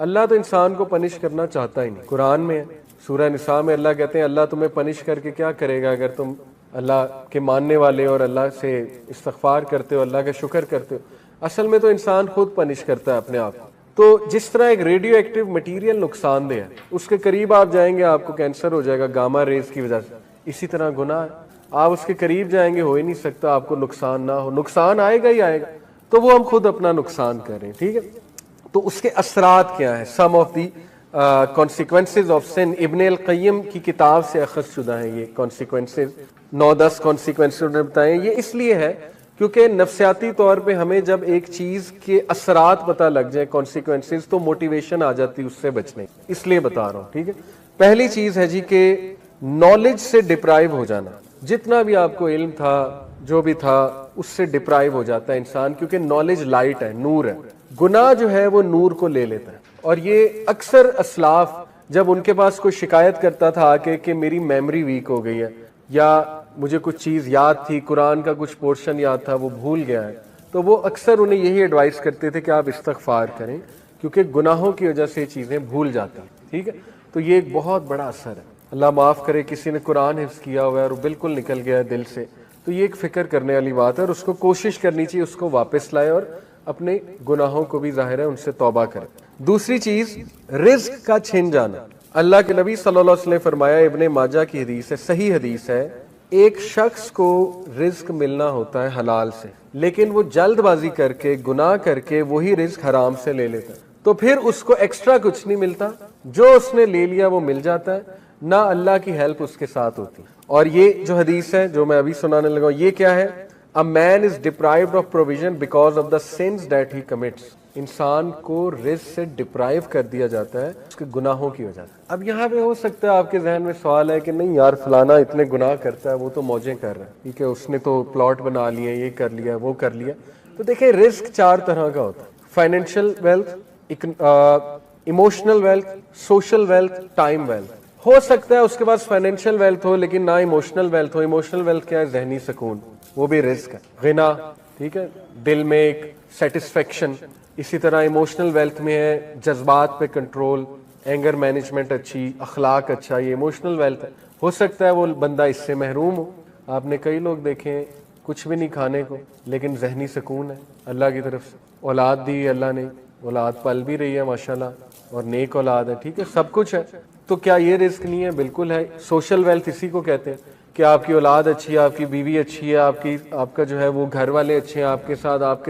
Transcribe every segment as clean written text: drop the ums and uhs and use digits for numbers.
اللہ تو انسان کو پنش کرنا چاہتا ہی نہیں. قرآن میں ہے سورہ نساء میں اللہ کہتے ہیں اللہ تمہیں پنش کر کے کیا کرے گا اگر تم اللہ کے ماننے والے اور اللہ سے استغفار کرتے ہو, اللہ کا شکر کرتے ہو. اصل میں تو انسان خود پنش کرتا ہے اپنے آپ کو. تو جس طرح ایک ریڈیو ایکٹیو مٹیریل نقصان دہ ہے, اس کے قریب آپ جائیں گے آپ کو کینسر ہو جائے گا گاما ریز کی وجہ سے. اسی طرح گناہ, آپ اس کے قریب جائیں گے ہو ہی نہیں سکتا آپ کو نقصان نہ ہو. نقصان آئے گا ہی آئے گا, تو وہ ہم خود اپنا نقصان کر رہے ہیں. ٹھیک ہے, تو اس کے اثرات کیا ہیں؟ سم of the consequences of sun. ابن القیم کی کتاب سے اخذ شدہ ہیں یہ کانسیکوینسز, 9-10 کانسیکوینسز انہوں نے بتائے. یہ اس لیے ہے کیونکہ نفسیاتی طور پہ ہمیں جب ایک چیز کے اثرات پتہ لگ جائے کانسیکوینسز, تو موٹیویشن آ جاتی اس سے بچنے, اس لیے بتا رہا ہوں. ٹھیک ہے, پہلی چیز ہے جی کہ نالج سے ڈپرائیو ہو جانا. جتنا بھی آپ کو علم تھا جو بھی تھا اس سے ڈپرائیو ہو جاتا ہے انسان, کیونکہ نالج لائٹ ہے, نور ہے. گناہ جو ہے وہ نور کو لے لیتا ہے. اور یہ اکثر اسلاف جب ان کے پاس کوئی شکایت کرتا تھا آ کے کہ میری میموری ویک ہو گئی ہے یا مجھے کچھ چیز یاد تھی, قرآن کا کچھ پورشن یاد تھا وہ بھول گیا ہے, تو وہ اکثر انہیں یہی ایڈوائز کرتے تھے کہ آپ استغفار کریں, کیونکہ گناہوں کی وجہ سے یہ چیزیں بھول جاتی ہیں. ٹھیک ہے, تو یہ ایک بہت بڑا اثر ہے. اللہ معاف کرے کسی نے قرآن حفظ کیا ہوا ہے اور بالکل نکل گیا ہے دل سے, تو یہ ایک فکر کرنے والی بات ہے, اور اس کو کوشش کرنی چاہیے اس کو واپس لائے اور اپنے گناہوں کو بھی ظاہر ہے ان سے توبہ کرے. دوسری چیز رزق کا چھن جانا. اللہ کے نبی صلی اللہ علیہ وسلم نے فرمایا, ابن ماجہ کی حدیث ہے, صحیح حدیث ہے, ایک شخص کو رزق ملنا ہوتا ہے حلال سے, لیکن وہ جلد بازی کر کے گناہ کر کے وہی رزق حرام سے لے لیتا ہے, تو پھر اس کو ایکسٹرا کچھ نہیں ملتا, جو اس نے لے لیا وہ مل جاتا ہے, نہ اللہ کی ہیلپ اس کے ساتھ ہوتی. اور یہ جو حدیث ہے جو میں ابھی سنانے لگا ہوں, یہ کیا ہے؟ A man is deprived of provision because of the sins that he commits. انسان کو رزق سے ڈپرائیو کر دیا جاتا ہے اس کے گناہوں کی وجہ سے. اب یہاں پہ ہو سکتا ہے آپ کے ذہن میں سوال ہے کہ نہیں یار فلانا اتنے گناہ کرتا ہے, وہ تو موجیں کر رہا ہے, ٹھیک ہے, اس نے تو پلاٹ بنا لیا, یہ کر لیا وہ کر لیا. تو دیکھیں رزق 4 طرح کا ہوتا ہے: financial wealth, emotional wealth, social wealth, time wealth. ہو سکتا ہے اس کے پاس فائنینشیل ویلتھ ہو لیکن نہ ایموشنل ویلتھ ہو. ایموشنل ویلتھ کیا ہے؟ ذہنی سکون, وہ بھی رزق ہے. غنا, ٹھیک ہے, دل میں ایک سیٹسفیکشن. اسی طرح ایموشنل ویلتھ میں ہے جذبات پہ کنٹرول, اینگر مینجمنٹ اچھی, اخلاق اچھا, یہ ایموشنل ویلتھ ہے. ہو سکتا ہے وہ بندہ اس سے محروم ہو. آپ نے کئی لوگ دیکھے کچھ بھی نہیں کھانے کو لیکن ذہنی سکون ہے اللہ کی طرف سے, اولاد دی اللہ نے, اولاد پل بھی رہی ہے ماشاءاللہ, اور نیک اولاد ہے, ٹھیک ہے, سب کچھ ہے. تو کیا یہ رزق نہیں ہے؟ بالکل ہے. سوشل ویلتھ اسی کو کہتے ہیں کہ آپ کی اولاد اچھی ہے, آپ کی بیوی اچھی ہے, آپ کا جو ہے وہ گھر والے اچھے ہیں, آپ کے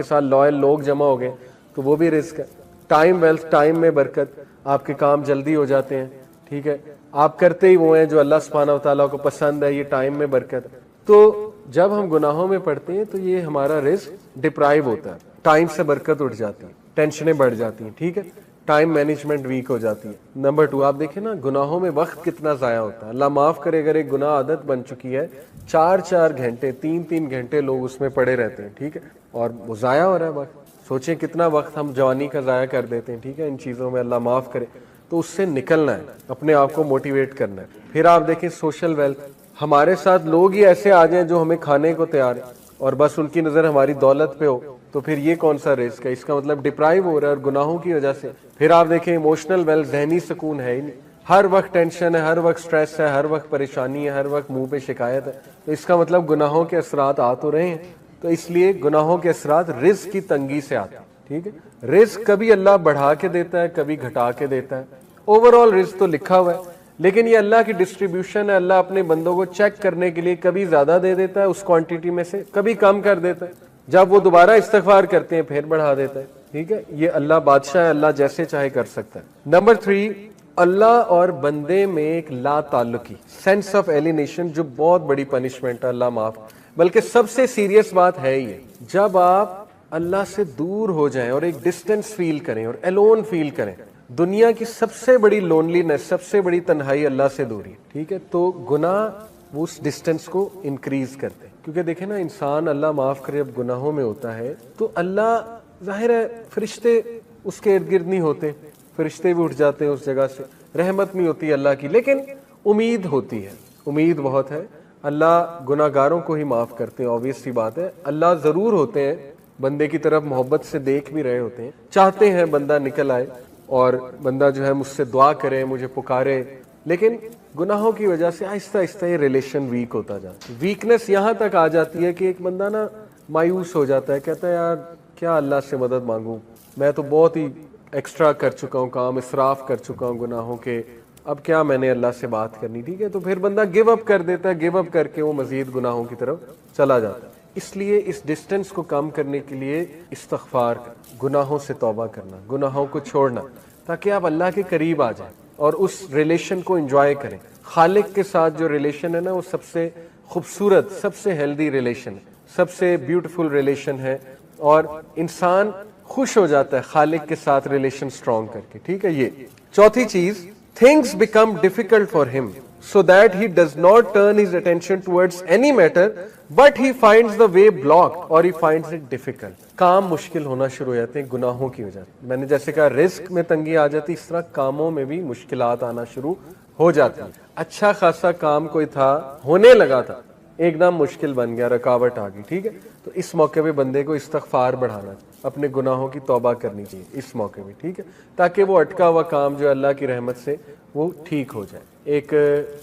ساتھ لوئل لوگ جمع ہو گئے, تو وہ بھی رزق ہے. ٹائم ویلتھ, ٹائم میں برکت, آپ کے کام جلدی ہو جاتے ہیں, ٹھیک ہے, آپ کرتے ہی وہ ہیں جو اللہ سبحانہ و تعالیٰ کو پسند ہے, یہ ٹائم میں برکت. تو جب ہم گناہوں میں پڑتے ہیں تو یہ ہمارا رزق ڈپرائیو ہوتا ہے, ٹائم سے برکت اٹھ جاتی ہے, ٹینشنیں بڑھ جاتی ہیں, ٹھیک ہے, ٹائم مینجمنٹ ویک ہو جاتی ہے. نمبر 2, آپ دیکھیں نا گناہوں میں وقت کتنا ضائع ہوتا ہے. اللہ معاف کرے اگر ایک گناہ عادت بن چکی ہے, 4 گھنٹے 3 گھنٹے لوگ اس میں پڑے رہتے ہیں, ٹھیک ہے, اور وہ ضائع ہو رہا ہے وقت. سوچیں کتنا وقت ہم جوانی کا ضائع کر دیتے ہیں, ٹھیک ہے, ان چیزوں میں. اللہ معاف کرے. تو اس سے نکلنا ہے, اپنے آپ کو موٹیویٹ کرنا ہے. پھر آپ دیکھیں سوشل ویلتھ, ہمارے ساتھ لوگ ہی ایسے آ جائیں جو ہمیں کھانے کو تیار ہیں اور بس ان کی نظر ہماری دولت پہ ہو, تو پھر یہ کون سا رزق ہے؟ اس کا مطلب ڈپرائیو ہو رہا ہے اور گناہوں کی وجہ سے. پھر آپ دیکھیں ایموشنل ویلتھ, ذہنی سکون ہے ہی نہیں, ہر وقت ٹینشن ہے, ہر وقت سٹریس ہے, ہر وقت پریشانی ہے, ہر وقت منہ پہ شکایت ہے, تو اس کا مطلب گناہوں کے اثرات آ تو رہے ہیں. تو اس لیے گناہوں کے اثرات رزق کی تنگی سے آتے ہیں, ٹھیک ہے. رزق کبھی اللہ بڑھا کے دیتا ہے, کبھی گھٹا کے دیتا ہے. اوور آل رزق تو لکھا ہوا ہے, لیکن یہ اللہ کی ڈسٹریبیوشن ہے. اللہ اپنے بندوں کو چیک کرنے کے لیے کبھی زیادہ دے دیتا ہے اس کوانٹٹی میں سے, کبھی کم کر دیتا ہے. جب وہ دوبارہ استغفار کرتے ہیں پھر بڑھا دیتا ہے, ٹھیک ہے. یہ اللہ بادشاہ ہے, اللہ جیسے چاہے کر سکتا ہے. نمبر 3, اللہ اور بندے میں ایک لا تعلقی, سینس آف ایلینیشن, جو بہت بڑی پنشمنٹ ہے, اللہ معاف. بلکہ سب سے سیریس بات ہے یہ, جب آپ اللہ سے دور ہو جائیں اور ایک ڈسٹینس فیل کریں اور الون فیل کریں. دنیا کی سب سے بڑی لونلینس, سب سے بڑی تنہائی اللہ سے دوری, ٹھیک ہے. تو گناہ وہ اس ڈسٹینس کو انکریز کرتے ہیں, کیونکہ دیکھیں نا انسان اللہ معاف کرے اب گناہوں میں ہوتا ہے تو اللہ ظاہر ہے فرشتے اس کے ارد گرد نہیں ہوتے, فرشتے بھی اٹھ جاتے ہیں اس جگہ سے, رحمت نہیں ہوتی اللہ کی, لیکن امید ہوتی ہے, امید بہت ہے. اللہ گناہ گاروں کو ہی معاف کرتے ہیں, آبویس سی بات ہے. اللہ ضرور ہوتے ہیں بندے کی طرف محبت سے دیکھ بھی رہے ہوتے ہیں, چاہتے ہیں بندہ نکل آئے, اور بندہ جو ہے مجھ سے دعا کرے، مجھے پکارے، لیکن گناہوں کی وجہ سے آہستہ آہستہ یہ ریلیشن ویک ہوتا جاتا ہے. ویکنس یہاں تک آ جاتی ہے کہ ایک بندہ نا مایوس ہو جاتا ہے، کہتا ہے یار کیا اللہ سے مدد مانگوں، میں تو بہت ہی ایکسٹرا کر چکا ہوں کام، اسراف کر چکا ہوں گناہوں کے، اب کیا میں نے اللہ سے بات کرنی. ٹھیک ہے، تو پھر بندہ گیو اپ کر دیتا ہے، گیو اپ کر کے وہ مزید گناہوں کی طرف چلا جاتا ہے. اس لیے اس ڈسٹنس کو کم کرنے کے لیے استغفار، گناہوں سے توبہ کرنا، گناہوں کو چھوڑنا، تاکہ آپ اللہ کے قریب آ جائیں اور اس ریلیشن کو انجوائے کریں. خالق کے ساتھ جو ریلیشن ہے نا، وہ سب سے خوبصورت، سب سے ہیلدی ریلیشن، سب سے بیوٹیفل ریلیشن ہے، اور انسان خوش ہو جاتا ہے خالق کے ساتھ ریلیشن سٹرونگ کر کے. ٹھیک ہے. یہ چوتھی چیز، things become difficult for him so that he does not turn his attention towards any matter but he finds the way blocked or he finds it difficult. کام مشکل ہونا شروع ہو جاتے ہیں گناہوں کی وجہ سے. میں نے جیسے کہا رزق میں تنگی آ جاتی، اس طرح کاموں میں بھی مشکلات آنا شروع ہو جاتی ہیں. اچھا خاصا کام کوئی تھا، ہونے لگا تھا، ایک دم مشکل بن گیا، رکاوٹ آ گئی. ٹھیک ہے، تو اس موقع پہ بندے کو استغفار بڑھانا، اپنے گناہوں کی توبہ کرنی چاہیے اس موقع پہ. ٹھیک ہے، تاکہ وہ اٹکا ہوا کام جو اللہ کی رحمت سے وہ ٹھیک ہو جائے. ایک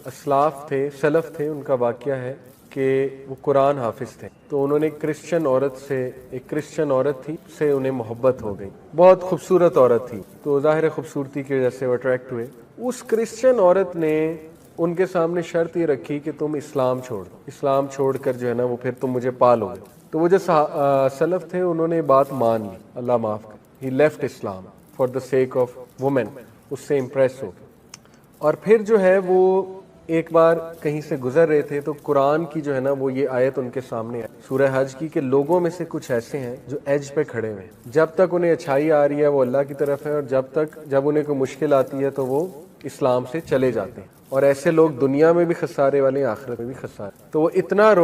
اسلاف تھے، سلف تھے، ان کا واقعہ ہے کہ وہ قرآن حافظ تھے، تو انہوں نے ایک کرسچن عورت تھی، سے انہیں محبت ہو گئی. بہت خوبصورت عورت تھی، تو ظاہر خوبصورتی کی وجہ سے وہ اٹریکٹ ہوئے. اس کرسچن عورت نے ان کے سامنے شرط یہ رکھی کہ تم اسلام چھوڑ دو، اسلام چھوڑ کر جو ہے نا وہ پھر تم مجھے پالو گے. تو وہ جو سلف تھے انہوں نے بات مان لی، اللہ معاف کر. He left Islam for the sake of women, اس سے امپریس ہو گئے. اور پھر جو ہے وہ ایک بار کہیں سے گزر رہے تھے، تو قرآن کی جو ہے نا وہ یہ آیت ان کے سامنے ہے، سورہ حج کی، کہ لوگوں میں سے کچھ ایسے ہیں جو ایج پہ کھڑے ہوئے ہیں، جب تک انہیں اچھائی آ رہی ہے وہ اللہ کی طرف ہے، اور جب انہیں کوئی مشکل آتی ہے تو وہ اسلام سے چلے جاتے ہیں. اور ایسے لوگ دنیا میں بھی خسارے والے ہیں، آخرت میں بھی خسارے. تو وہ اتنا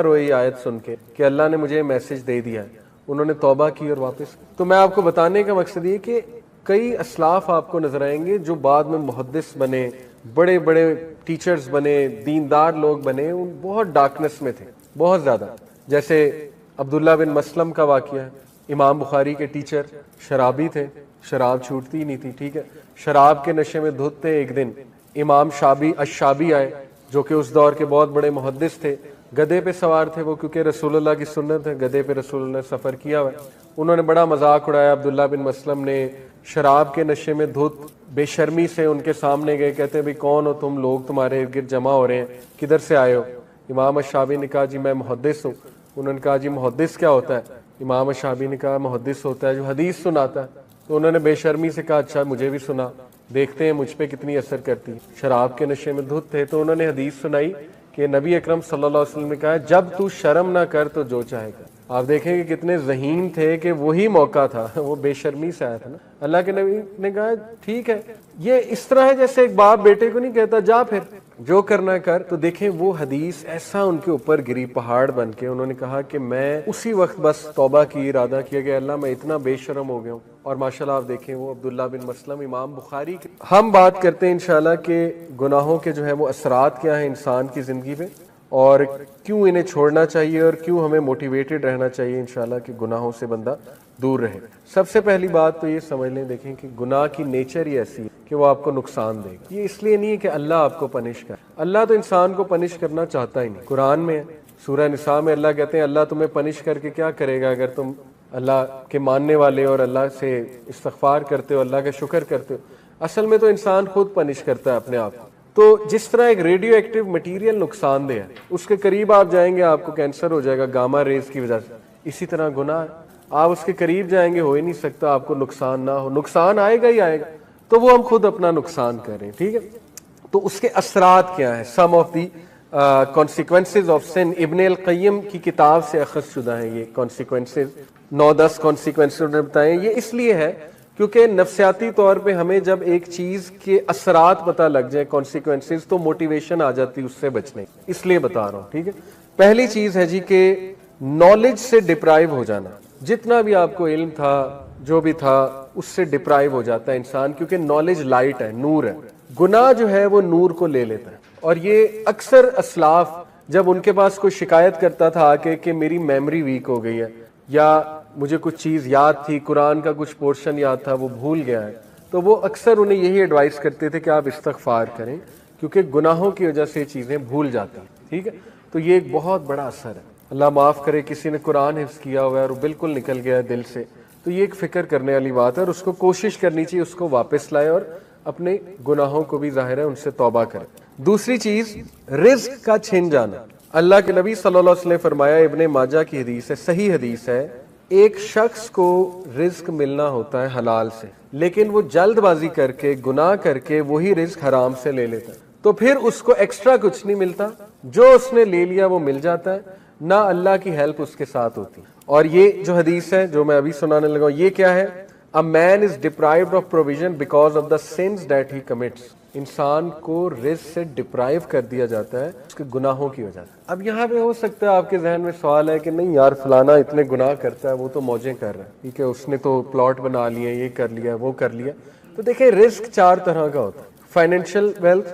روئے یہ آیت سن کے کہ اللہ نے مجھے میسج دے دیا ہے. انہوں نے توبہ کی اور واپس. تو میں آپ کو بتانے کا مقصد یہ کہ کئی اسلاف آپ کو نظر آئیں گے جو بعد میں محدث بنے، بڑے بڑے ٹیچرز بنے، دیندار لوگ بنے، ان بہت ڈارکنس میں تھے، بہت زیادہ. جیسے عبداللہ بن مسلم کا واقعہ ہے، امام بخاری کے ٹیچر، شرابی تھے، شراب چھوٹتی ہی نہیں تھی. ٹھیک ہے، شراب کے نشے میں دھت تھے. ایک دن امام الشابی آئے، جو کہ اس دور کے بہت بڑے محدث تھے. گدھے پہ سوار تھے وہ، کیونکہ رسول اللہ کی سنت ہے، گدھے پہ رسول اللہ نے سفر کیا ہوا ہے. انہوں نے بڑا مذاق اڑایا. عبداللہ بن مسلم نے شراب کے نشے میں دھت بے شرمی سے ان کے سامنے گئے، کہتے ہیں بھئی کون ہو تم، لوگ تمہارے ارد گرد جمع ہو رہے ہیں، کدھر سے آئے ہو؟ امام الشابی نے کہا جی میں محدث ہوں. انہوں نے کہا جی محدث کیا ہوتا ہے؟ امام الشابی نے کہا محدث ہوتا ہے جو حدیث سناتا ہے. تو انہوں نے بے شرمی سے کہا اچھا مجھے بھی سنا، دیکھتے ہیں مجھ پہ کتنی اثر کرتی ہے. شراب کے نشے میں دھت تھے، تو انہوں نے حدیث سنائی کہ نبی اکرم صلی اللہ علیہ وسلم نے کہا جب تو شرم نہ کر تو جو چاہے کر. آپ دیکھیں کہ کتنے ذہین تھے کہ وہی موقع تھا، وہ بے شرمی سے آیا تھا نا. اللہ کے نبی نے کہا ٹھیک ہے. یہ اس طرح ہے جیسے ایک باپ بیٹے کو نہیں کہتا جا پھر جو کرنا کر. تو دیکھیں وہ حدیث ایسا ان کے اوپر گری پہاڑ بن کے. انہوں نے کہا کہ میں اسی وقت بس توبہ کی، ارادہ کیا کہ اللہ میں اتنا بے شرم ہو گیا ہوں. اور ماشاءاللہ آپ دیکھیں وہ عبداللہ بن مسلم امام بخاری کے. ہم بات کرتے ہیں انشاءاللہ کہ گناہوں کے جو ہے وہ اثرات کیا ہیں انسان کی زندگی پہ، اور کیوں انہیں چھوڑنا چاہیے، اور کیوں ہمیں موٹیویٹڈ رہنا چاہیے انشاءاللہ کہ گناہوں سے بندہ دور رہے. سب سے پہلی بات تو یہ سمجھ لیں، دیکھیں کہ گناہ کی نیچر ہی ایسی ہے کہ وہ آپ کو نقصان دے گا. یہ اس لیے نہیں ہے کہ اللہ آپ کو پنش کرے، اللہ تو انسان کو پنش کرنا چاہتا ہی نہیں. قرآن میں سورہ نساء میں اللہ کہتے ہیں اللہ تمہیں پنش کر کے کیا کرے گا اگر تم اللہ کے ماننے والے اور اللہ سے استغفار کرتے ہو، اللہ کا شکر کرتے ہو. اصل میں تو انسان خود پنش کرتا ہے اپنے آپ کو. تو جس طرح ایک ریڈیو ایکٹیو مٹیریل نقصان دہ ہے، اس کے قریب آپ جائیں گے آپ کو کینسر ہو جائے گا گاما ریز کی وجہ سے. اسی طرح گناہ، آپ اس کے قریب جائیں گے ہو ہی نہیں سکتا آپ کو نقصان نہ ہو. نقصان آئے گا ہی آئے گا، تو وہ ہم خود اپنا نقصان کریں. ٹھیک ہے، تو اس کے اثرات کیا ہیں؟ سم of the consequences of sun. ابن القیم کی کتاب سے اخذ شدہ ہیں یہ کانسیکوینسز، 9-10 کانسیکوینسز انہوں نے بتائے. یہ اس لیے ہے کیونکہ نفسیاتی طور پہ ہمیں جب ایک چیز کے اثرات پتہ لگ جائیں، کانسیکوینسز، تو موٹیویشن آ جاتی اس سے بچنے. اس لیے بتا رہا ہوں. ٹھیک ہے، پہلی چیز ہے جی کہ نالج سے ڈپرائیو ہو جانا. جتنا بھی آپ کو علم تھا، جو بھی تھا، اس سے ڈپرائیو ہو جاتا ہے انسان، کیونکہ نالج لائٹ ہے، نور ہے. گناہ جو ہے وہ نور کو لے لیتا ہے. اور یہ اکثر اسلاف جب ان کے پاس کوئی شکایت کرتا تھا آ کے کہ میری میموری ویک ہو گئی ہے، یا مجھے کچھ چیز یاد تھی، قرآن کا کچھ پورشن یاد تھا وہ بھول گیا ہے، تو وہ اکثر انہیں یہی ایڈوائز کرتے تھے کہ آپ استغفار کریں، کیونکہ گناہوں کی وجہ سے چیزیں بھول جاتی ہیں، ٹھیک ہے. تو یہ ایک بہت بڑا اثر ہے. اللہ معاف کرے کسی نے قرآن حفظ کیا ہوا ہے اور وہ بالکل نکل گیا ہے دل سے، تو یہ ایک فکر کرنے والی بات ہے، اور اس کو کوشش کرنی چاہیے اس کو واپس لائے اور اپنے گناہوں کو بھی ظاہر ہے ان سے توبہ کرے. دوسری چیز رزق کا چھن جانا. اللہ کے نبی صلی اللہ علیہ وسلم نے فرمایا، ابن ماجہ کی حدیث ہے، صحیح حدیث ہے، ایک شخص کو رزق ملنا ہوتا ہے حلال سے، لیکن وہ جلد بازی کر کے گناہ کر کے وہی رزق حرام سے لے لیتا ہے، تو پھر اس کو ایکسٹرا کچھ نہیں ملتا، جو اس نے لے لیا وہ مل جاتا ہے، نہ اللہ کی ہیلپ اس کے ساتھ ہوتی. اور یہ جو حدیث ہے جو میں ابھی سنانے لگا ہوں، یہ کیا ہے؟ A man is deprived of provision because of the sins that he commits. انسان کو رزق سے ڈپرائیو کر دیا جاتا ہے اس کے گناہوں کی وجہ سے. اب یہاں پہ ہو سکتا ہے آپ کے ذہن میں سوال ہے کہ نہیں یار فلانا اتنے گناہ کرتا ہے، وہ تو موجیں کر رہا ہے، ٹھیک ہے، اس نے تو پلاٹ بنا لیے، یہ کر لیا وہ کر لیا. تو دیکھیں رزق 4 طرح کا ہوتا ہے: financial wealth,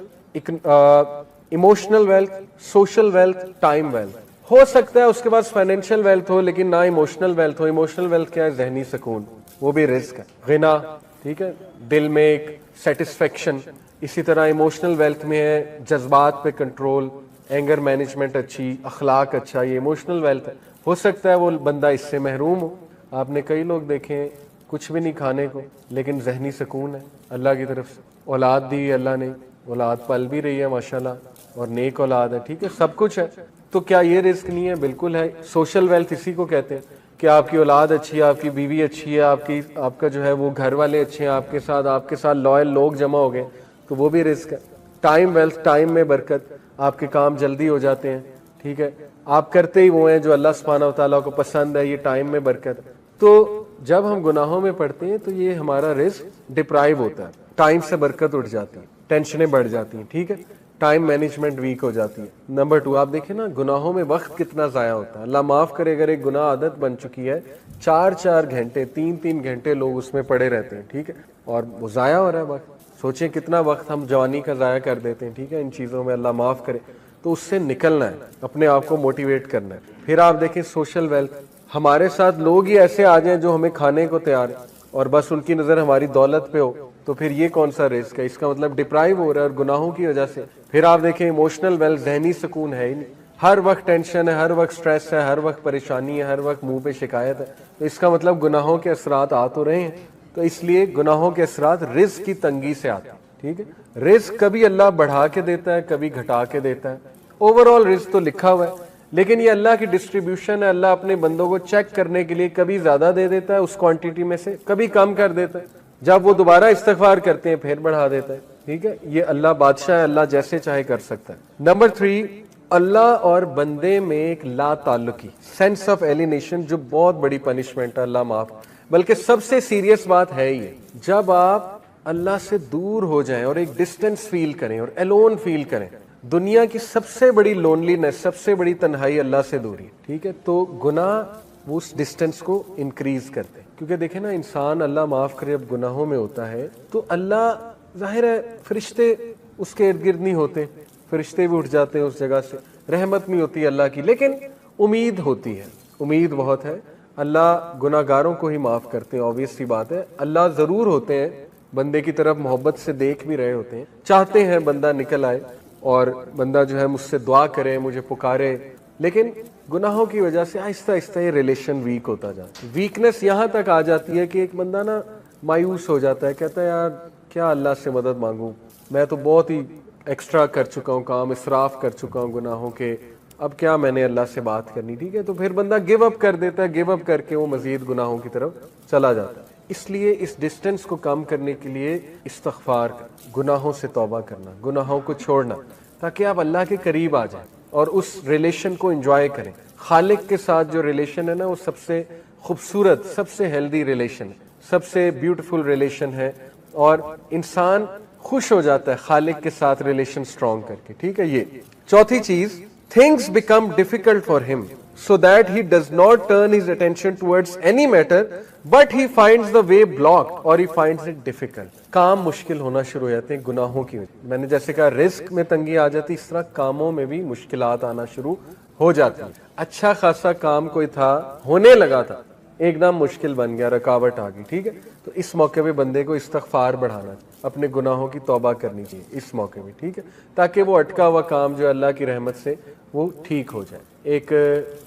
emotional wealth, social wealth, time wealth. ہو سکتا ہے اس کے پاس فائنینشیل ویلتھ ہو لیکن نہ ایموشنل ویلتھ ہو. ایموشنل ویلتھ کیا ہے؟ ذہنی سکون، وہ بھی رزق ہے. غنا، ٹھیک ہے، دل میں ایک سیٹسفیکشن. اسی طرح ایموشنل ویلتھ میں ہے جذبات پہ کنٹرول، اینگر مینجمنٹ اچھی، اخلاق اچھا، یہ ایموشنل ویلتھ ہے. ہو سکتا ہے وہ بندہ اس سے محروم ہو. آپ نے کئی لوگ دیکھے ہیں کچھ بھی نہیں کھانے کو لیکن ذہنی سکون ہے اللہ کی طرف سے، اولاد دی اللہ نے، اولاد پل بھی رہی ہے ماشاءاللہ، اور نیک اولاد ہے، ٹھیک ہے، سب کچھ ہے. تو کیا یہ رزق نہیں ہے؟ بالکل ہے. سوشل ویلتھ اسی کو کہتے ہیں کہ آپ کی اولاد اچھی ہے، آپ کی بیوی اچھی ہے، آپ کا جو ہے وہ گھر والے اچھے ہیں، آپ کے ساتھ لائل لوگ جمع ہو گئے، تو وہ بھی رزق ہے. ٹائم ویلتھ، ٹائم میں برکت، آپ کے کام جلدی ہو جاتے ہیں، ٹھیک ہے، آپ کرتے ہی وہ ہیں جو اللہ سبحانہ و تعالیٰ کو پسند ہے، یہ ٹائم میں برکت. تو جب ہم گناہوں میں پڑتے ہیں تو یہ ہمارا رزق ڈپرائیو ہوتا ہے، ٹائم سے برکت اٹھ جاتی ہے، ٹینشنیں بڑھ جاتی ہیں، ٹھیک ہے، ٹائم مینجمنٹ ویک ہو جاتی ہے. نمبر 2 آپ دیکھیں نا گناہوں میں وقت کتنا ضائع ہوتا ہے. اللہ معاف کرے اگر ایک گناہ عادت بن چکی ہے، 4 گھنٹے 3 گھنٹے لوگ اس میں پڑے رہتے ہیں، ٹھیک ہے، اور وہ ضائع ہو رہا ہے وقت. سوچیں کتنا وقت ہم جوانی کا ضائع کر دیتے ہیں، ٹھیک ہے، ان چیزوں میں. اللہ معاف کرے. تو اس سے نکلنا ہے، اپنے آپ کو موٹیویٹ کرنا ہے. پھر آپ دیکھیں سوشل ویلتھ، ہمارے ساتھ لوگ ہی ایسے آ جائیں جو ہمیں کھانے کو تیار ہیں اور بس ان کی نظر ہماری دولت پہ ہو، تو پھر یہ کون سا رزق ہے؟ اس کا مطلب ڈپرائیو ہو رہا ہے اور گناہوں کی وجہ سے. پھر آپ دیکھیں ایموشنل ویلتھ، ذہنی سکون ہے ہی نہیں، ہر وقت ٹینشن ہے، ہر وقت سٹریس ہے، ہر وقت پریشانی ہے، ہر وقت منہ پہ شکایت ہے. تو اس کا مطلب گناہوں کے اثرات آ تو رہے ہیں. تو اس لیے گناہوں کے اثرات رزق کی تنگی سے آتے ہیں، ٹھیک ہے. رزق کبھی اللہ بڑھا کے دیتا ہے، کبھی گھٹا کے دیتا ہے. اوور آل رزق تو لکھا ہوا ہے، لیکن یہ اللہ کی ڈسٹریبیوشن ہے. اللہ اپنے بندوں کو چیک کرنے کے لیے کبھی زیادہ دے دیتا ہے اس کوانٹٹی میں سے، کبھی کم کر دیتا ہے. جب وہ دوبارہ استغفار کرتے ہیں پھر بڑھا دیتا ہے، ٹھیک ہے. یہ اللہ بادشاہ ہے، اللہ جیسے چاہے کر سکتا ہے. نمبر 3 اللہ اور بندے میں ایک لا تعلقی، سینس آف ایلینیشن، جو بہت بڑی پنشمنٹ ہے، اللہ معاف. بلکہ سب سے سیریس بات ہے یہ، جب آپ اللہ سے دور ہو جائیں اور ایک ڈسٹینس فیل کریں اور الون فیل کریں. دنیا کی سب سے بڑی لونلینس، سب سے بڑی تنہائی اللہ سے دوری، ٹھیک ہے. تو گناہ وہ اس ڈسٹینس کو انکریز کرتے ہیں. کیونکہ دیکھیں نا انسان اللہ معاف کرے اب گناہوں میں ہوتا ہے تو اللہ ظاہر ہے فرشتے اس کے ارد گرد نہیں ہوتے، فرشتے بھی اٹھ جاتے ہیں اس جگہ سے، رحمت نہیں ہوتی اللہ کی، لیکن امید ہوتی ہے، امید بہت ہے. اللہ گناہ گاروں کو ہی معاف کرتے ہیں، آبویس سی بات ہے. اللہ ضرور ہوتے ہیں بندے کی طرف محبت سے دیکھ بھی رہے ہوتے ہیں، چاہتے ہیں بندہ نکل آئے اور بندہ جو ہے مجھ سے دعا کرے، مجھے پکارے، لیکن گناہوں کی وجہ سے آہستہ آہستہ یہ ریلیشن ویک ہوتا جاتا ہے. ویکنس یہاں تک آ جاتی ہے کہ ایک بندہ نا مایوس ہو جاتا ہے، کہتا ہے یار کیا اللہ سے مدد مانگوں، میں تو بہت ہی ایکسٹرا کر چکا ہوں، کام اسراف کر چکا ہوں گناہوں کے، اب کیا میں نے اللہ سے بات کرنی، ٹھیک ہے. تو پھر بندہ گیو اپ کر دیتا ہے، گیو اپ کر کے وہ مزید گناہوں کی طرف چلا جاتا ہے. اس لیے اس ڈسٹینس کو کم کرنے کے لیے استغفار، گناہوں سے توبہ کرنا، گناہوں کو چھوڑنا، تاکہ آپ اللہ کے قریب آ جائیں اور اس ریلیشن کو انجوائے کریں. خالق کے ساتھ جو ریلیشن ہے نا وہ سب سے خوبصورت، سب سے ہیلدی ریلیشن، سب سے بیوٹیفل ریلیشن ہے، اور انسان خوش ہو جاتا ہے خالق کے ساتھ ریلیشن سٹرونگ کر کے، ٹھیک ہے. یہ چوتھی چیز، things become difficult for him so that he does not turn his attention towards any matter but he finds the way blocked or he finds it difficult. کام مشکل ہونا شروع ہو جاتے ہیں گناہوں کی وجہ. میں نے جیسے کہا رزق میں تنگی آ جاتی، اس طرح کاموں میں بھی مشکلات آنا شروع ہو جاتی ہیں. اچھا خاصا کام کوئی تھا، ہونے لگا تھا، ایک دم مشکل بن گیا, رکاوٹ آ گئی. ٹھیک ہے, تو اس موقع پہ بندے کو استغفار بڑھانا, اپنے گناہوں کی توبہ کرنی چاہیے اس موقع پہ. ٹھیک ہے, تاکہ وہ اٹکا ہوا کام جو اللہ کی رحمت سے وہ ٹھیک ہو جائے. ایک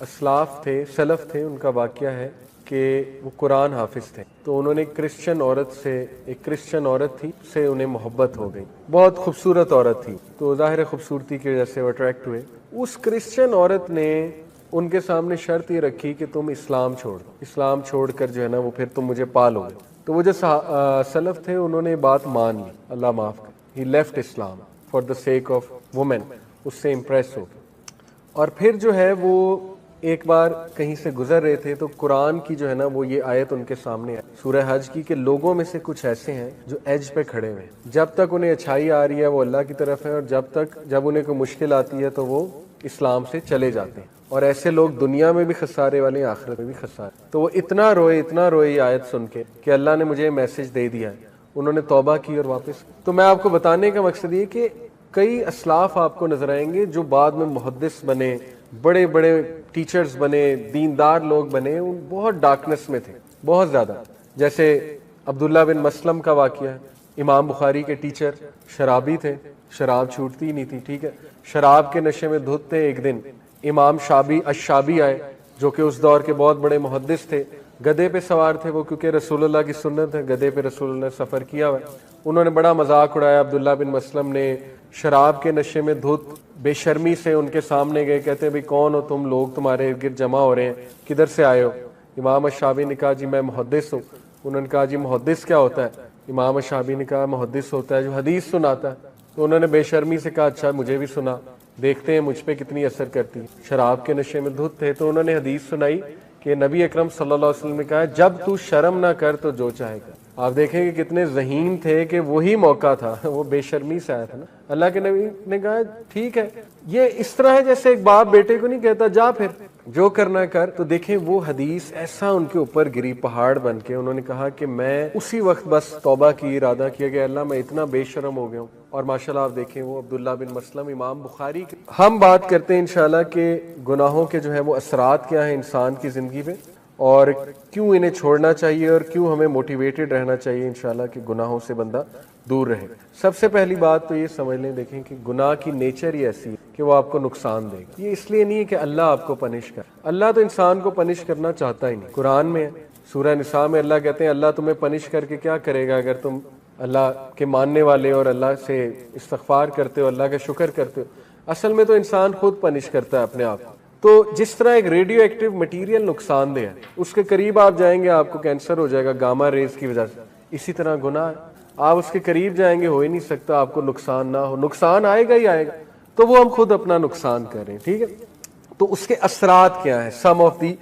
اسلاف تھے, سلف تھے, ان کا واقعہ ہے کہ وہ قرآن حافظ تھے. تو انہوں نے ایک کرسچن عورت تھی, سے انہیں محبت ہو گئی. بہت خوبصورت عورت تھی, تو ظاہر خوبصورتی کی وجہ سے وہ اٹریکٹ ہوئے. اس کرسچن عورت نے ان کے سامنے شرط یہ رکھی کہ تم اسلام چھوڑ دو, اسلام چھوڑ کر جو ہے نا وہ پھر تم مجھے پالو گے. تو وہ جو سلف تھے انہوں نے بات مان لی, اللہ معاف کر, he left Islam for the sake of women, اس سے امپریس ہو گئے. اور پھر جو ہے وہ ایک بار کہیں سے گزر رہے تھے, تو قرآن کی جو ہے نا وہ یہ آیت ان کے سامنے ہے, سورہ حج کی, کہ لوگوں میں سے کچھ ایسے ہیں جو ایج پہ کھڑے ہوئے ہیں, جب تک انہیں اچھائی آ رہی ہے وہ اللہ کی طرف ہے, اور جب انہیں کوئی مشکل آتی ہے تو وہ اسلام سے چلے جاتے ہیں. اور ایسے لوگ دنیا میں بھی خسارے والے ہیں, آخرت میں بھی خسارے. تو وہ اتنا روئے یہ آیت سن کے کہ اللہ نے مجھے میسج دے دیا ہے. انہوں نے توبہ کی اور واپس. تو میں آپ کو بتانے کا مقصد یہ کہ کئی اسلاف آپ کو نظر آئیں گے جو بعد میں محدث بنے, بڑے بڑے ٹیچرز بنے, دیندار لوگ بنے, ان بہت ڈارکنس میں تھے, بہت زیادہ. جیسے عبداللہ بن مسلم کا واقعہ ہے, امام بخاری کے ٹیچر, شرابی تھے, شراب چھوٹتی ہی نہیں تھی. ٹھیک ہے, شراب کے نشے میں دھت تھے. ایک دن امام الشابی آئے, جو کہ اس دور کے بہت بڑے محدث تھے. گدھے پہ سوار تھے وہ, کیونکہ رسول اللہ کی سنت ہے, گدھے پہ رسول اللہ نے سفر کیا ہوا ہے. انہوں نے بڑا مذاق اڑایا. عبداللہ بن مسلم نے شراب کے نشے میں دھت بے شرمی سے ان کے سامنے گئے, کہتے ہیں بھئی کون ہو تم لوگ, تمہارے ارد گرد جمع ہو رہے ہیں, کدھر سے آئے ہو؟ امام الشابی نے کہا جی میں محدث ہوں. انہوں نے کہا جی محدث کیا ہوتا ہے؟ امام الشابی نے کہا محدث ہوتا ہے جو حدیث سناتا ہے. تو انہوں نے بے شرمی سے کہا اچھا مجھے بھی سنا, دیکھتے ہیں مجھ پہ کتنی اثر کرتی ہے. شراب کے نشے میں دھت تھے, تو انہوں نے حدیث سنائی کہ نبی اکرم صلی اللہ علیہ وسلم نے کہا جب تو شرم نہ کر تو جو چاہے کر. آپ دیکھیں کہ کتنے ذہین تھے کہ وہی موقع تھا, وہ بے شرمی سے آیا تھا نا. اللہ کے نبی نے کہا ٹھیک ہے, یہ اس طرح ہے جیسے ایک باپ بیٹے کو نہیں کہتا جا پھر جو کرنا کر. تو دیکھیں وہ حدیث ایسا ان کے اوپر گری پہاڑ بن کے. انہوں نے کہا کہ میں اسی وقت بس توبہ کی, ارادہ کیا کہ اللہ میں اتنا بے شرم ہو گیا ہوں. اور ماشاءاللہ آپ دیکھیں وہ عبداللہ بن مسلم امام بخاری کے. ہم بات کرتے ہیں انشاءاللہ کہ گناہوں کے جو ہے وہ اثرات کیا ہیں انسان کی زندگی پہ, اور کیوں انہیں چھوڑنا چاہیے, اور کیوں ہمیں موٹیویٹڈ رہنا چاہیے انشاءاللہ کہ گناہوں سے بندہ دور رہے. سب سے پہلی بات تو یہ سمجھ لیں, دیکھیں کہ گناہ کی نیچر ہی ایسی ہے کہ وہ آپ کو نقصان دے گا. یہ اس لیے نہیں ہے کہ اللہ آپ کو پنش کرے, اللہ تو انسان کو پنش کرنا چاہتا ہی نہیں. قرآن میں سورہ نساء میں اللہ کہتے ہیں اللہ تمہیں پنش کر کے کیا کرے گا اگر تم اللہ کے ماننے والے اور اللہ سے استغفار کرتے ہو, اللہ کا شکر کرتے ہو. اصل میں تو انسان خود پنش کرتا ہے اپنے آپ کو. تو جس طرح ایک ریڈیو ایکٹیو مٹیریل نقصان دہ ہے, اس کے قریب آپ جائیں گے آپ کو کینسر ہو جائے گا گاما ریز کی وجہ سے. اسی طرح گناہ ہے, آپ اس کے قریب جائیں گے ہو ہی نہیں سکتا آپ کو نقصان نہ ہو, نقصان آئے گا ہی آئے گا. تو وہ ہم خود اپنا نقصان کر رہے ہیں. ٹھیک ہے, تو اس کے اثرات کیا ہیں, سم of the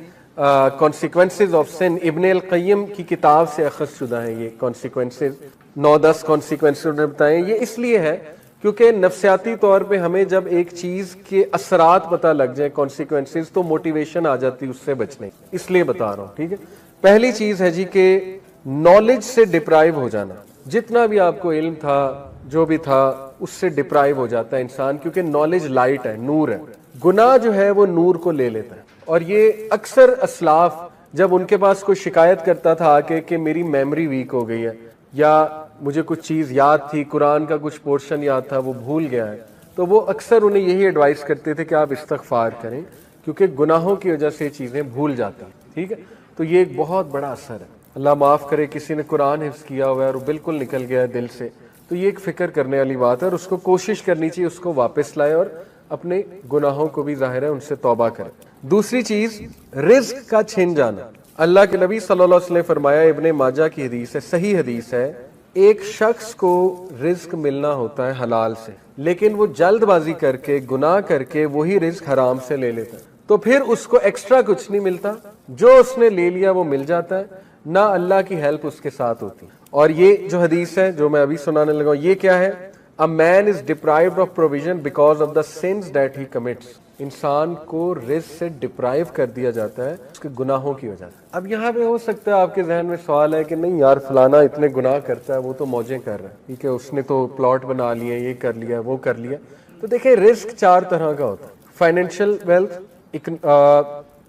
consequences of sun. ابن القیم کی کتاب سے اخذ شدہ ہیں یہ کانسیکوینسز, 9-10 کانسیکوینسز انہوں نے بتائے. یہ اس لیے ہے کیونکہ نفسیاتی طور پہ ہمیں جب ایک چیز کے اثرات پتہ لگ جائیں کانسیکوینسز, تو موٹیویشن آ جاتی اس سے بچنے, اس لیے بتا رہا ہوں. ٹھیک ہے, پہلی چیز ہے جی کہ نالج سے ڈپرائیو ہو جانا. جتنا بھی آپ کو علم تھا جو بھی تھا اس سے ڈپرائیو ہو جاتا ہے انسان, کیونکہ نالج لائٹ ہے, نور ہے. گناہ جو ہے وہ نور کو لے لیتا ہے. اور یہ اکثر اسلاف جب ان کے پاس کوئی شکایت کرتا تھا آ کے کہ میری میموری ویک ہو گئی ہے, یا مجھے کچھ چیز یاد تھی, قرآن کا کچھ پورشن یاد تھا وہ بھول گیا ہے, تو وہ اکثر انہیں یہی ایڈوائز کرتے تھے کہ آپ استغفار کریں, کیونکہ گناہوں کی وجہ سے چیزیں بھول جاتی ہیں. ٹھیک ہے, تو یہ ایک بہت بڑا اثر ہے. اللہ معاف کرے کسی نے قرآن حفظ کیا ہوا ہے اور وہ بالکل نکل گیا ہے دل سے, تو یہ ایک فکر کرنے والی بات ہے, اور اس کو کوشش کرنی چاہیے اس کو واپس لائے, اور اپنے گناہوں کو بھی ظاہر ہے ان سے توبہ کرے. دوسری چیز رزق کا چھن جانا. اللہ کے نبی صلی اللہ علیہ وسلم نے فرمایا, ابن ماجہ کی حدیث ہے, صحیح حدیث ہے, ایک شخص کو رزق ملنا ہوتا ہے حلال سے, لیکن وہ جلد بازی کر کے گناہ کر کے وہی رزق حرام سے لے لیتا ہے, تو پھر اس کو ایکسٹرا کچھ نہیں ملتا, جو اس نے لے لیا وہ مل جاتا ہے, نہ اللہ کی ہیلپ اس کے ساتھ ہوتی. اور یہ جو حدیث ہے جو میں ابھی سنانے لگا ہوں, یہ کیا ہے؟ A man is deprived of provision because of the sins that he commits. انسان کو رزق سے ڈپرائیو کر دیا جاتا ہے اس کے گناہوں کی وجہ سے. اب یہاں پہ ہو سکتا ہے آپ کے ذہن میں سوال ہے کہ نہیں یار فلانا اتنے گناہ کرتا ہے, وہ تو موجیں کر رہا ہے, ٹھیک ہے, اس نے تو پلاٹ بنا لیے, یہ کر لیا وہ کر لیا. تو دیکھیں رزق 4 طرح کا ہوتا ہے. Financial wealth,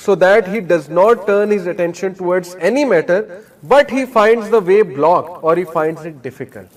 so that he does not turn his attention towards any matter but he finds the way blocked or he finds it difficult।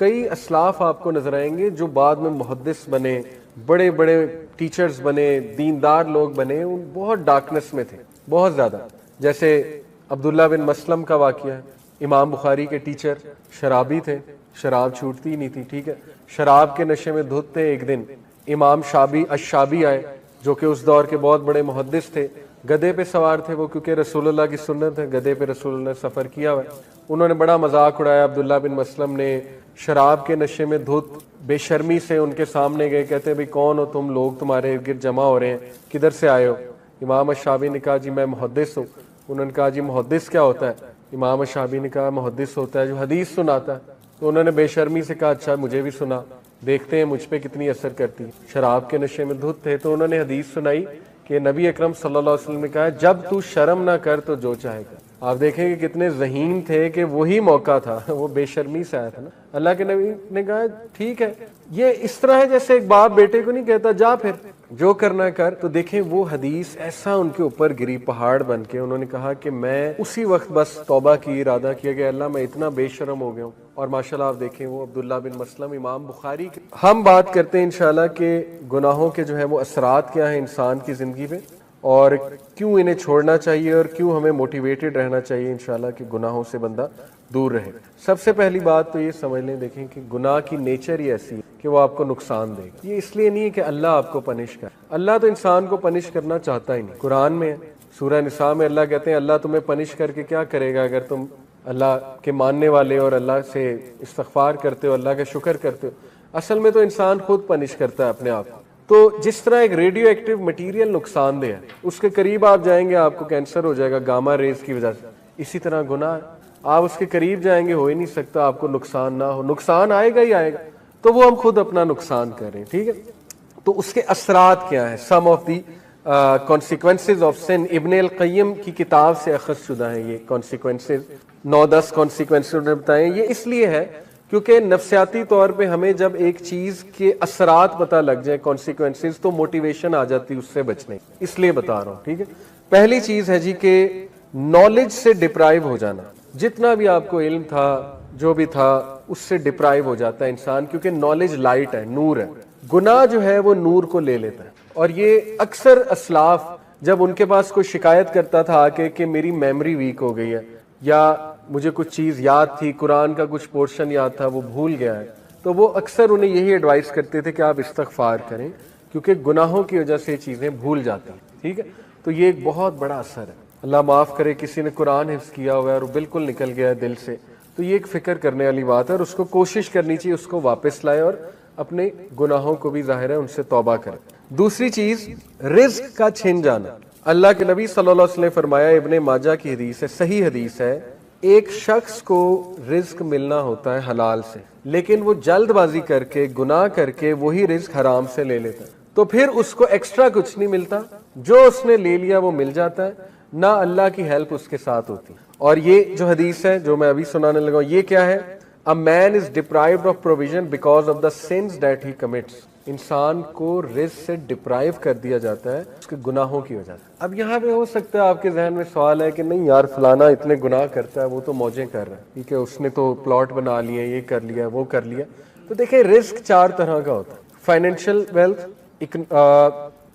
کئی اسلاف آپ کو نظر آئیں گے جو بعد میں محدث بنے، بڑے بڑے ٹیچرز بنے، دیندار لوگ بنے، وہ بہت ڈارکنس میں تھے، بہت زیادہ. جیسے عبداللہ بن مسلم کا واقعہ ہے، امام بخاری کے ٹیچر، شرابی تھے، شراب چھوٹتی ہی نہیں تھی. ٹھیک ہے، شراب کے نشے میں دھت تھے. ایک دن امام الشابی آئے جو کہ اس دور کے بہت بڑے محدث تھے، گدھے پہ سوار تھے وہ، کیونکہ رسول اللہ کی سنت ہے، گدھے پہ رسول اللہ نے سفر کیا ہوا ہے. انہوں نے بڑا مذاق اڑایا. عبداللہ بن مسلم نے شراب کے نشے میں دھت بے شرمی سے ان کے سامنے گئے، کہتے بھئی کون ہو تم لوگ، تمہارے ارد گرد جمع ہو رہے ہیں، کدھر سے آئے ہو؟ امام الشابی نے کہا جی میں محدث ہوں. انہوں نے کہا جی محدث کیا ہوتا ہے؟ امام الشابی نے کہا محدث ہوتا ہے جو حدیث سناتا ہے. تو انہوں نے بے شرمی سے کہا اچھا مجھے بھی سنا، دیکھتے ہیں مجھ پہ کتنی اثر کرتی ہے. شراب کے نشے میں دھت تھے تو انہوں نے حدیث سنائی کہ نبی اکرم صلی اللہ علیہ وسلم نے کہا جب تو شرم نہ کر تو جو چاہے کر. آپ دیکھیں کہ کتنے ذہین تھے کہ وہی موقع تھا، وہ بے شرمی سے آیا تھا نا. اللہ کے نبی نے کہا ٹھیک ہے. یہ اس طرح ہے جیسے ایک باپ بیٹے کو نہیں کہتا جا پھر جو کرنا کر. تو دیکھیں وہ حدیث ایسا ان کے اوپر گری پہاڑ بن کے. انہوں نے کہا کہ میں اسی وقت بس توبہ کی، ارادہ کیا کہ اللہ میں اتنا بے شرم ہو گیا ہوں. اور ماشاءاللہ آپ دیکھیں وہ عبداللہ بن مسلم امام بخاری کے. ہم بات کرتے ہیں انشاءاللہ کہ گناہوں کے جو ہے وہ اثرات کیا ہیں انسان کی زندگی پہ، اور کیوں انہیں چھوڑنا چاہیے، اور کیوں ہمیں موٹیویٹڈ رہنا چاہیے انشاءاللہ کہ گناہوں سے بندہ دور رہے. سب سے پہلی بات تو یہ سمجھ لیں، دیکھیں کہ گناہ کی نیچر ہی ایسی ہے کہ وہ آپ کو نقصان دے گا. یہ اس لیے نہیں ہے کہ اللہ آپ کو پنش کرے، اللہ تو انسان کو پنش کرنا چاہتا ہی نہیں. قرآن میں سورہ نساء میں اللہ کہتے ہیں اللہ تمہیں پنش کر کے کیا کرے گا اگر تم اللہ کے ماننے والے اور اللہ سے استغفار کرتے ہو، اللہ کا شکر کرتے ہو. اصل میں تو انسان خود پنش کرتا ہے اپنے آپ کو. تو جس طرح ایک ریڈیو ایکٹیو مٹیریل نقصان دہ ہے، اس کے قریب آپ جائیں گے آپ کو کینسر ہو جائے گا گاما ریز کی وجہ سے. اسی طرح گناہ ہے، آپ اس کے قریب جائیں گے ہو ہی نہیں سکتا آپ کو نقصان نہ ہو. نقصان آئے گا ہی آئے گا، تو وہ ہم خود اپنا نقصان کر رہے ہیں. ٹھیک ہے، تو اس کے اثرات کیا ہیں؟ سم of the consequences of sun. ابن القیم کی کتاب سے اخذ شدہ ہیں یہ کانسیکوینسز، 9-10 کانسیکوینسز انہوں نے بتائے. یہ اس لیے ہے کیونکہ نفسیاتی طور پہ ہمیں جب ایک چیز کے اثرات پتہ لگ جائے کانسیکوینسز تو موٹیویشن آ جاتی اس سے بچنے، اس لیے بتا رہا ہوں. ٹھیک ہے، پہلی چیز ہے جی کہ نالج سے ڈپرائیو ہو جانا. جتنا بھی آپ کو علم تھا جو بھی تھا اس سے ڈپرائیو ہو جاتا ہے انسان، کیونکہ نالج لائٹ ہے، نور ہے. گناہ جو ہے وہ نور کو لے لیتا ہے. اور یہ اکثر اسلاف جب ان کے پاس کوئی شکایت کرتا تھا آ کے کہ میری میموری ویک ہو گئی ہے، یا مجھے کچھ چیز یاد تھی، قرآن کا کچھ پورشن یاد تھا وہ بھول گیا ہے، تو وہ اکثر انہیں یہی ایڈوائز کرتے تھے کہ آپ استغفار کریں، کیونکہ گناہوں کی وجہ سے چیزیں بھول جاتی ہیں. ٹھیک ہے، تو یہ ایک بہت بڑا اثر ہے. اللہ معاف کرے کسی نے قرآن حفظ کیا ہوا ہے اور وہ بالکل نکل گیا ہے دل سے، تو یہ ایک فکر کرنے والی بات ہے، اور اس کو کوشش کرنی چاہیے اس کو واپس لائے اور اپنے گناہوں کو بھی ظاہر ہے ان سے توبہ کرے. دوسری چیز رزق کا چھن جانا. اللہ کے نبی صلی اللہ علیہ وسلم نے فرمایا، ابن ماجہ کی حدیث ہے، صحیح حدیث ہے، ایک شخص کو رزق ملنا ہوتا ہے حلال سے، لیکن وہ جلد بازی کر کے گناہ کر کے وہی رزق حرام سے لے لیتا ہے، تو پھر اس کو ایکسٹرا کچھ نہیں ملتا، جو اس نے لے لیا وہ مل جاتا ہے، نہ اللہ کی ہیلپ اس کے ساتھ ہوتی. اور یہ جو حدیث ہے جو میں ابھی سنانے لگا یہ کیا ہے؟ A man is deprived of provision because of the sins that he commits. انسان کو رزق سے ڈپرائیو کر دیا جاتا ہے اس کے گناہوں کی وجہ سے. اب یہاں پہ ہو سکتا ہے آپ کے ذہن میں سوال ہے کہ نہیں یار فلانا اتنے گناہ کرتا ہے وہ تو موجیں کر رہا ہے، ٹھیک ہے اس نے تو پلاٹ بنا لیا، یہ کر لیا وہ کر لیا. تو دیکھیں رزق 4 طرح کا ہوتا ہے: financial wealth,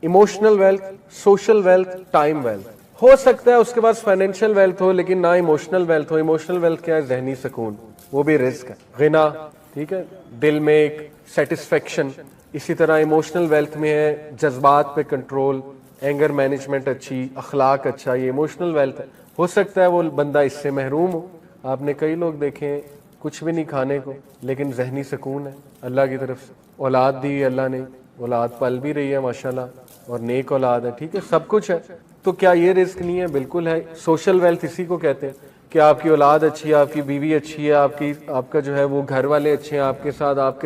emotional wealth, social wealth, time wealth. ہو سکتا ہے اس کے پاس فائنینشیل ویلتھ ہو لیکن نہ ایموشنل ویلتھ ہو. ایموشنل ویلتھ کیا ہے؟ ذہنی سکون، وہ بھی رزق ہے. غنا، ٹھیک ہے، دل میں ایک سیٹسفیکشن. اسی طرح ایموشنل ویلتھ میں ہے جذبات پہ کنٹرول، اینگر مینجمنٹ اچھی، اخلاق اچھا، یہ ایموشنل ویلتھ ہے. ہو سکتا ہے وہ بندہ اس سے محروم ہو. آپ نے کئی لوگ دیکھیں کچھ بھی نہیں کھانے کو لیکن ذہنی سکون ہے اللہ کی طرف سے. اولاد دی اللہ نے، اولاد پل بھی رہی ہے ماشاءاللہ، اور نیک اولاد ہے، ٹھیک ہے سب کچھ ہے. تو کیا یہ رزق نہیں ہے؟ بالکل ہے. سوشل ویلتھ اسی کو کہتے ہیں کہ آپ کی اولاد اچھی ہے، آپ کی بیوی اچھی ہے، آپ کا جو ہے وہ گھر والے اچھے ہیں آپ کے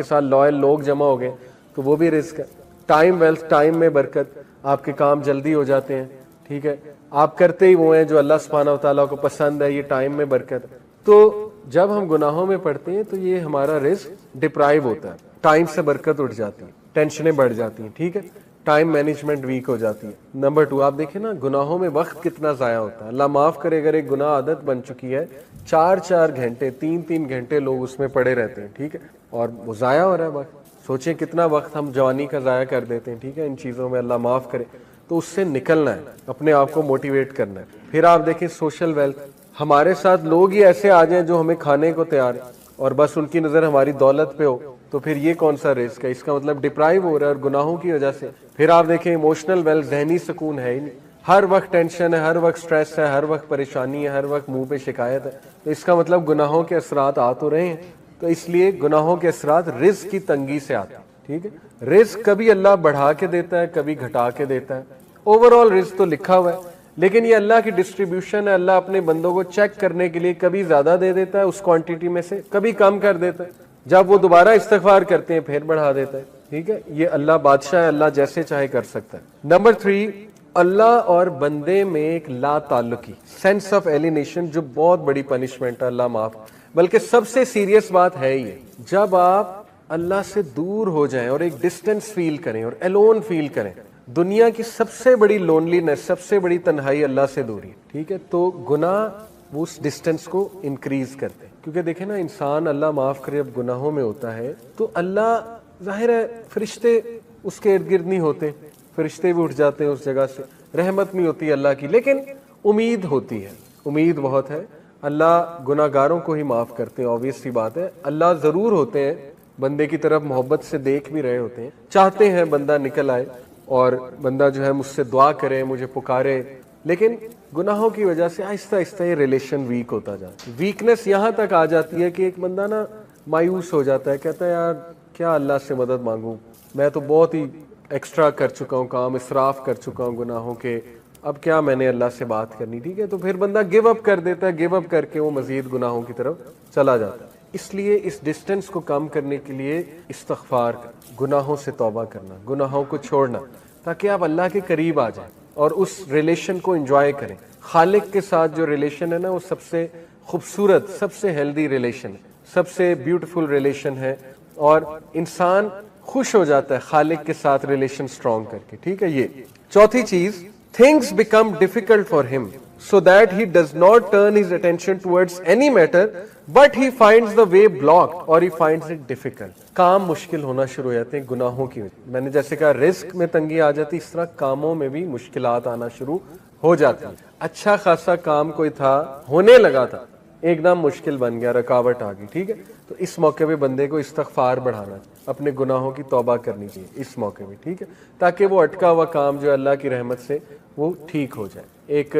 ساتھ لائل لوگ جمع ہو گئے، تو وہ بھی رزق ہے. ٹائم ویلتھ، ٹائم میں برکت، آپ کے کام جلدی ہو جاتے ہیں، ٹھیک ہے آپ کرتے ہی وہ ہیں جو اللہ سبحانہ و تعالیٰ کو پسند ہے، یہ ٹائم میں برکت. تو جب ہم گناہوں میں پڑتے ہیں تو یہ ہمارا رزق ڈپرائیو ہوتا ہے، ٹائم سے برکت اٹھ جاتی ہے، ٹینشنیں بڑھ جاتی ہیں. ٹھیک ہے، ٹائم مینجمنٹ ویک ہو جاتی ہے. نمبر 2 آپ دیکھیں نا گناہوں میں وقت کتنا ضائع ہوتا ہے. اللہ معاف کرے اگر ایک گناہ عادت بن چکی ہے 4 گھنٹے 3 گھنٹے لوگ اس میں پڑے رہتے ہیں, ٹھیک ہے, اور وہ ضائع ہو رہا ہے وقت. سوچیں کتنا وقت ہم جوانی کا ضائع کر دیتے ہیں, ٹھیک ہے, ان چیزوں میں. اللہ معاف کرے. تو اس سے نکلنا ہے, اپنے آپ کو موٹیویٹ کرنا ہے. پھر آپ دیکھیں سوشل ویلتھ, ہمارے ساتھ لوگ ہی ایسے آ جائیں جو ہمیں کھانے کو تیار ہیں اور بس ان کی نظر ہماری دولت پہ ہو, تو پھر یہ کون سا رزق ہے؟ اس کا مطلب ڈپرائیو ہو رہا ہے اور گناہوں کی وجہ سے. پھر آپ دیکھیں ایموشنل ویلتھ, ذہنی سکون ہے ہی نہیں, ہر وقت ٹینشن ہے, ہر وقت سٹریس ہے, ہر وقت پریشانی ہے, ہر وقت منہ پہ شکایت ہے. تو اس کا مطلب گناہوں کے اثرات آ تو رہے ہیں. تو اس لیے گناہوں کے اثرات رزق کی تنگی سے آتے ہیں, ٹھیک ہے. رزق کبھی اللہ بڑھا کے دیتا ہے, کبھی گھٹا کے دیتا ہے. اوور آل رزق تو لکھا ہوا ہے, لیکن یہ اللہ کی ڈسٹریبیوشن ہے. اللہ اپنے بندوں کو چیک کرنے کے لیے کبھی زیادہ دے دیتا ہے اس کوانٹٹی میں سے, کبھی کم کر دیتا ہے. جب وہ دوبارہ استغفار کرتے ہیں پھر بڑھا دیتا ہے, ٹھیک ہے. یہ اللہ بادشاہ ہے, اللہ جیسے چاہے کر سکتا ہے. نمبر 3 اللہ اور بندے میں ایک لا تعلقی, سینس آف ایلینیشن, جو بہت بڑی پنشمنٹ ہے. اللہ معاف, بلکہ سب سے سیریس بات ہے یہ, جب آپ اللہ سے دور ہو جائیں اور ایک ڈسٹینس فیل کریں اور الون فیل کریں. دنیا کی سب سے بڑی لونلینس, سب سے بڑی تنہائی اللہ سے دوری, ٹھیک ہے. تو گناہ وہ اس ڈسٹینس کو انکریز کرتے ہیں, کیونکہ دیکھیں نا انسان اللہ معاف کرے اب گناہوں میں ہوتا ہے تو اللہ, ظاہر ہے فرشتے اس کے ارد گرد نہیں ہوتے, فرشتے بھی اٹھ جاتے ہیں اس جگہ سے, رحمت نہیں ہوتی اللہ کی, لیکن امید ہوتی ہے, امید بہت ہے. اللہ گناہ گاروں کو ہی معاف کرتے ہیں, آبویس سی بات ہے. اللہ ضرور ہوتے ہیں بندے کی طرف محبت سے دیکھ بھی رہے ہوتے ہیں, چاہتے ہیں بندہ نکل آئے اور بندہ جو ہے مجھ سے دعا کرے, مجھے پکارے, لیکن گناہوں کی وجہ سے آہستہ آہستہ یہ ریلیشن ویک ہوتا جاتا ہے. ویکنس یہاں تک آ جاتی ہے کہ ایک بندہ نا مایوس ہو جاتا ہے, کہتا ہے یار کیا اللہ سے مدد مانگوں, میں تو بہت ہی ایکسٹرا کر چکا ہوں, کام اسراف کر چکا ہوں گناہوں کے, اب کیا میں نے اللہ سے بات کرنی, ٹھیک ہے. تو پھر بندہ گیو اپ کر دیتا ہے, گیو اپ کر کے وہ مزید گناہوں کی طرف چلا جاتا ہے. اس لیے اس ڈسٹینس کو کم کرنے کے لیے استغفار, گناہوں سے توبہ کرنا, گناہوں کو چھوڑنا, تاکہ آپ اللہ کے قریب آ جائیں اور اس ریلیشن کو انجوائے کریں. خالق کے ساتھ جو ریلیشن ہے نا وہ سب سے خوبصورت, سب سے ہیلدی ریلیشن ہے, سب سے بیوٹیفل ریلیشن ہے, اور انسان خوش ہو جاتا ہے خالق کے ساتھ ریلیشن سٹرونگ کر کے, ٹھیک ہے. یہ چوتھی چیز, things become difficult for him so that he does not turn his attention towards any matter but he finds the way blocked or he finds it difficult. کام مشکل ہونا شروع ہو جاتے ہیں گناہوں کی وجہ. میں نے جیسے کہا رزق میں تنگی آ جاتی, اس طرح کاموں میں بھی مشکلات آنا شروع ہو جاتی ہیں. اچھا خاصا کام کوئی تھا, ہونے لگا تھا, ایک دم مشکل بن گیا, رکاوٹ آ گئی, ٹھیک ہے. تو اس موقع پہ بندے کو استغفار بڑھانا, اپنے گناہوں کی توبہ کرنی چاہیے اس موقع پہ, ٹھیک ہے, تاکہ وہ اٹکا ہوا کام جو اللہ کی رحمت سے وہ ٹھیک ہو جائے. ایک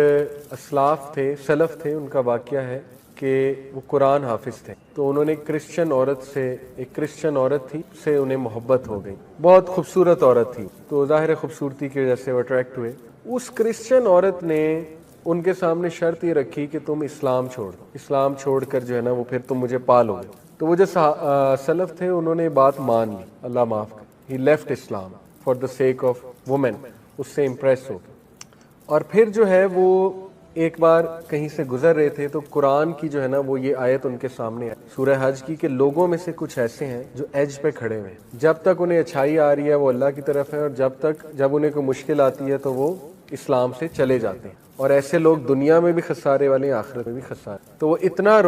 اسلاف تھے, سلف تھے, ان کا واقعہ ہے کہ وہ قرآن حافظ تھے. تو انہوں نے ایک کرسچن عورت تھی, سے انہیں محبت ہو گئی, بہت خوبصورت عورت تھی. تو ظاہر خوبصورتی کی وجہ سے وہ اٹریکٹ ہوئے. اس کرسچن عورت نے ان کے سامنے شرط یہ رکھی کہ تم اسلام چھوڑ دو, اسلام چھوڑ کر جو ہے نا وہ پھر تم مجھے پالو گے. تو وہ جو سلف تھے انہوں نے بات مان لی, اللہ معاف کر, he left Islam for the sake of women, اس سے امپریس ہو گئے. اور پھر جو ہے وہ ایک بار کہیں سے گزر رہے تھے تو قرآن کی جو ہے نا وہ یہ آیت ان کے سامنے ہے, سورہ حج کی, کہ لوگوں میں سے کچھ ایسے ہیں جو ایج پہ کھڑے ہوئے ہیں, جب تک انہیں اچھائی آ رہی ہے وہ اللہ کی طرف ہے, اور جب انہیں کوئی مشکل آتی ہے تو وہ اسلام سے چلے جاتے ہیں. اور ایسے لوگ دنیا میں بھی خسارے والے ہیں, آخرت میں بھی خسارے. تو وہ اتنا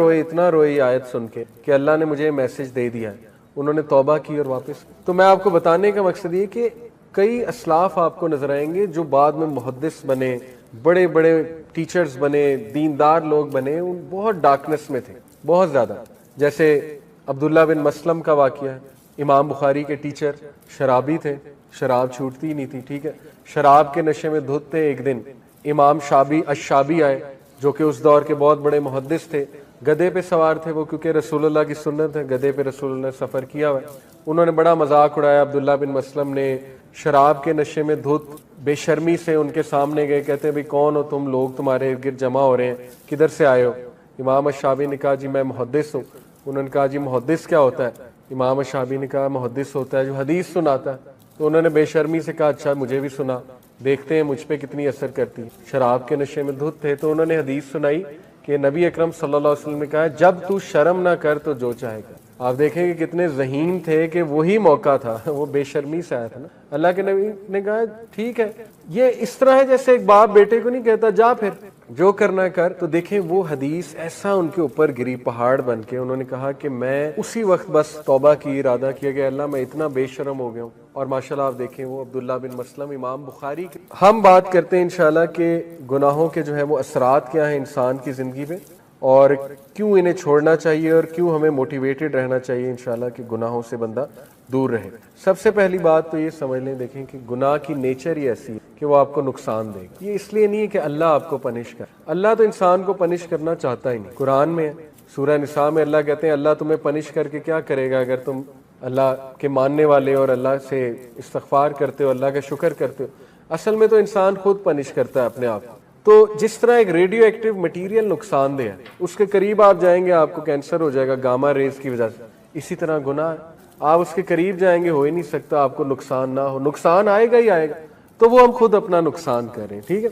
روئے یہ آیت سن کے کہ اللہ نے مجھے میسج دے دیا ہے. انہوں نے توبہ کی اور واپس. تو میں آپ کو بتانے کا مقصد یہ کہ کئی اسلاف آپ کو نظر آئیں گے جو بعد میں محدث بنے, بڑے بڑے ٹیچرز بنے, دیندار لوگ بنے, ان بہت ڈارکنس میں تھے, بہت زیادہ. جیسے عبداللہ بن مسلم کا واقعہ ہے, امام بخاری کے ٹیچر, شرابی تھے, شراب چھوٹتی ہی نہیں تھی, ٹھیک ہے. شراب کے نشے میں دھت تھے. ایک دن امام الشابی آئے جو کہ اس دور کے بہت بڑے محدث تھے, گدھے پہ سوار تھے وہ, کیونکہ رسول اللہ کی سنت ہے, گدھے پہ رسول اللہ نے سفر کیا ہوا ہے. انہوں نے بڑا مذاق اڑایا. عبداللہ بن مسلم نے شراب کے نشے میں دھت بے شرمی سے ان کے سامنے گئے, کہتے ہیں بھئی کون ہو تم لوگ, تمہارے ارد گرد جمع ہو رہے ہیں, کدھر سے آئے ہو؟ امام الشابی نے کہا جی میں محدث ہوں. انہوں نے کہا جی محدث کیا ہوتا ہے؟ امام الشابی نے کہا محدث ہوتا ہے جو حدیث سناتا ہے. تو انہوں نے بے شرمی سے کہا اچھا مجھے بھی سنا, دیکھتے ہیں مجھ پہ کتنی اثر کرتی ہے. شراب کے نشے میں دھت تھے تو انہوں نے حدیث سنائی کہ نبی اکرم صلی اللہ علیہ وسلم نے کہا جب تو شرم نہ کر تو جو چاہے کر. آپ دیکھیں کہ کتنے ذہین تھے کہ وہی موقع تھا، وہ بے شرمی سے آیا تھا نا. اللہ کے نبی نے کہا ٹھیک ہے، یہ اس طرح ہے جیسے ایک باپ بیٹے کو نہیں کہتا جا پھر جو کرنا ہے کر. تو دیکھیں وہ حدیث ایسا ان کے اوپر گری پہاڑ بن کے. انہوں نے کہا کہ میں اسی وقت بس توبہ کی، ارادہ کیا کہ اللہ میں اتنا بے شرم ہو گیا ہوں. اور ماشاءاللہ آپ دیکھیں وہ عبداللہ بن مسلم امام بخاری کے. ہم بات کرتے ہیں انشاءاللہ کہ گناہوں کے جو ہے وہ اثرات کیا ہیں انسان کی زندگی پہ، اور کیوں انہیں چھوڑنا چاہیے، اور کیوں ہمیں موٹیویٹڈ رہنا چاہیے انشاءاللہ کہ گناہوں سے بندہ دور رہے. سب سے پہلی بات تو یہ سمجھ لیں، دیکھیں کہ گناہ کی نیچر ہی ایسی ہے کہ وہ آپ کو نقصان دے گا. یہ اس لیے نہیں ہے کہ اللہ آپ کو پنش کرے، اللہ تو انسان کو پنش کرنا چاہتا ہی نہیں. قرآن میں سورہ نساء میں اللہ کہتے ہیں اللہ تمہیں پنش کر کے کیا کرے گا اگر تم اللہ کے ماننے والے اور اللہ سے استغفار کرتے ہو، اللہ کا شکر کرتے ہو. اصل میں تو انسان خود پنش کرتا ہے اپنے آپ کو. تو جس طرح ایک ریڈیو ایکٹیو مٹیریل نقصان دہ ہے، اس کے قریب آپ جائیں گے آپ کو کینسر ہو جائے گا گاما ریز کی وجہ سے. اسی طرح گناہ ہے، آپ اس کے قریب جائیں گے ہو ہی نہیں سکتا آپ کو نقصان نہ ہو. نقصان آئے گا ہی آئے گا، تو وہ ہم خود اپنا نقصان کر رہے ہیں. ٹھیک ہے،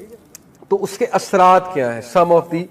تو اس کے اثرات کیا ہیں؟ سم of the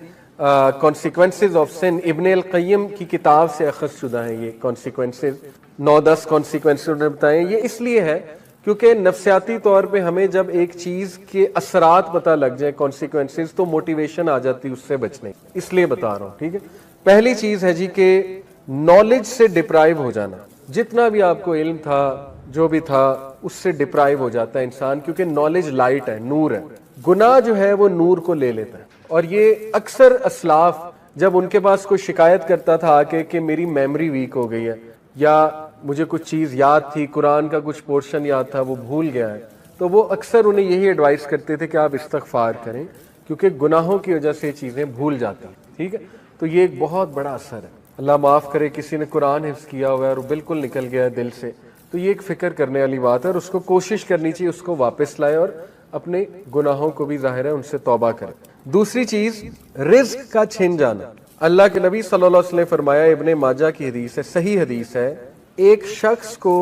consequences of sun. ابن القیم کی کتاب سے اخذ شدہ ہیں یہ کانسیکوینسز، 9-10 کانسیکوینسز انہوں نے بتائے. یہ اس لیے ہے کیونکہ نفسیاتی طور پہ ہمیں جب ایک چیز کے اثرات پتہ لگ جائے کانسیکوینسز، تو موٹیویشن آ جاتی اس سے بچنے. اس لیے بتا رہا ہوں. ٹھیک ہے، پہلی چیز ہے جی کہ نالج سے ڈپرائیو ہو جانا. جتنا بھی آپ کو علم تھا، جو بھی تھا، اس سے ڈپرائیو ہو جاتا ہے انسان، کیونکہ نالج لائٹ ہے، نور ہے. گناہ جو ہے وہ نور کو لے لیتا ہے. اور یہ اکثر اسلاف جب ان کے پاس کوئی شکایت کرتا تھا آ کے کہ میری میموری ویک ہو گئی ہے، یا مجھے کچھ چیز یاد تھی، قرآن کا کچھ پورشن یاد تھا وہ بھول گیا ہے، تو وہ اکثر انہیں یہی ایڈوائز کرتے تھے کہ آپ استغفار کریں، کیونکہ گناہوں کی وجہ سے چیزیں بھول جاتی ہیں. ٹھیک ہے، تو یہ ایک بہت بڑا اثر ہے. اللہ معاف کرے کسی نے قرآن حفظ کیا ہوا ہے اور وہ بالکل نکل گیا ہے دل سے، تو یہ ایک فکر کرنے والی بات ہے، اور اس کو کوشش کرنی چاہیے اس کو واپس لائے، اور اپنے گناہوں کو بھی ظاہر ہے ان سے توبہ کرے. دوسری چیز رزق کا چھن جانا. اللہ کے نبی صلی اللہ علیہ وسلم نے فرمایا، ابن ماجہ کی حدیث ہے، صحیح حدیث ہے، ایک شخص کو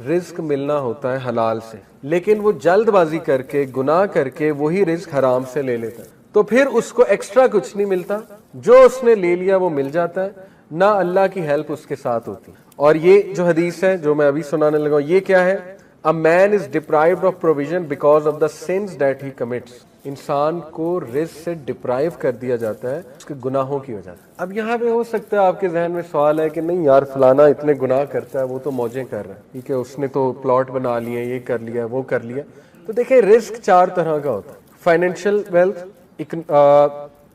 رزق ملنا ہوتا ہے حلال سے، لیکن وہ جلد بازی کر کے گناہ کر کے وہی رزق حرام سے لے لیتا ہے، تو پھر اس کو ایکسٹرا کچھ نہیں ملتا، جو اس نے لے لیا وہ مل جاتا ہے، نہ اللہ کی ہیلپ اس کے ساتھ ہوتی. اور یہ جو حدیث ہے جو میں ابھی سنانے لگا ہوں، یہ کیا ہے؟ A man is deprived of provision because of the sins that he commits. انسان کو رزق سے ڈپرائیو کر دیا جاتا ہے اس کے گناہوں کی وجہ سے. اب یہاں پہ ہو سکتا ہے آپ کے ذہن میں سوال ہے کہ نہیں یار فلانا اتنے گناہ کرتا ہے، وہ تو موجیں کر رہا ہے، ٹھیک ہے، اس نے تو پلاٹ بنا لیے، یہ کر لیا، وہ کر لیا. تو دیکھیں رزق 4 طرح کا ہوتا ہے: financial wealth,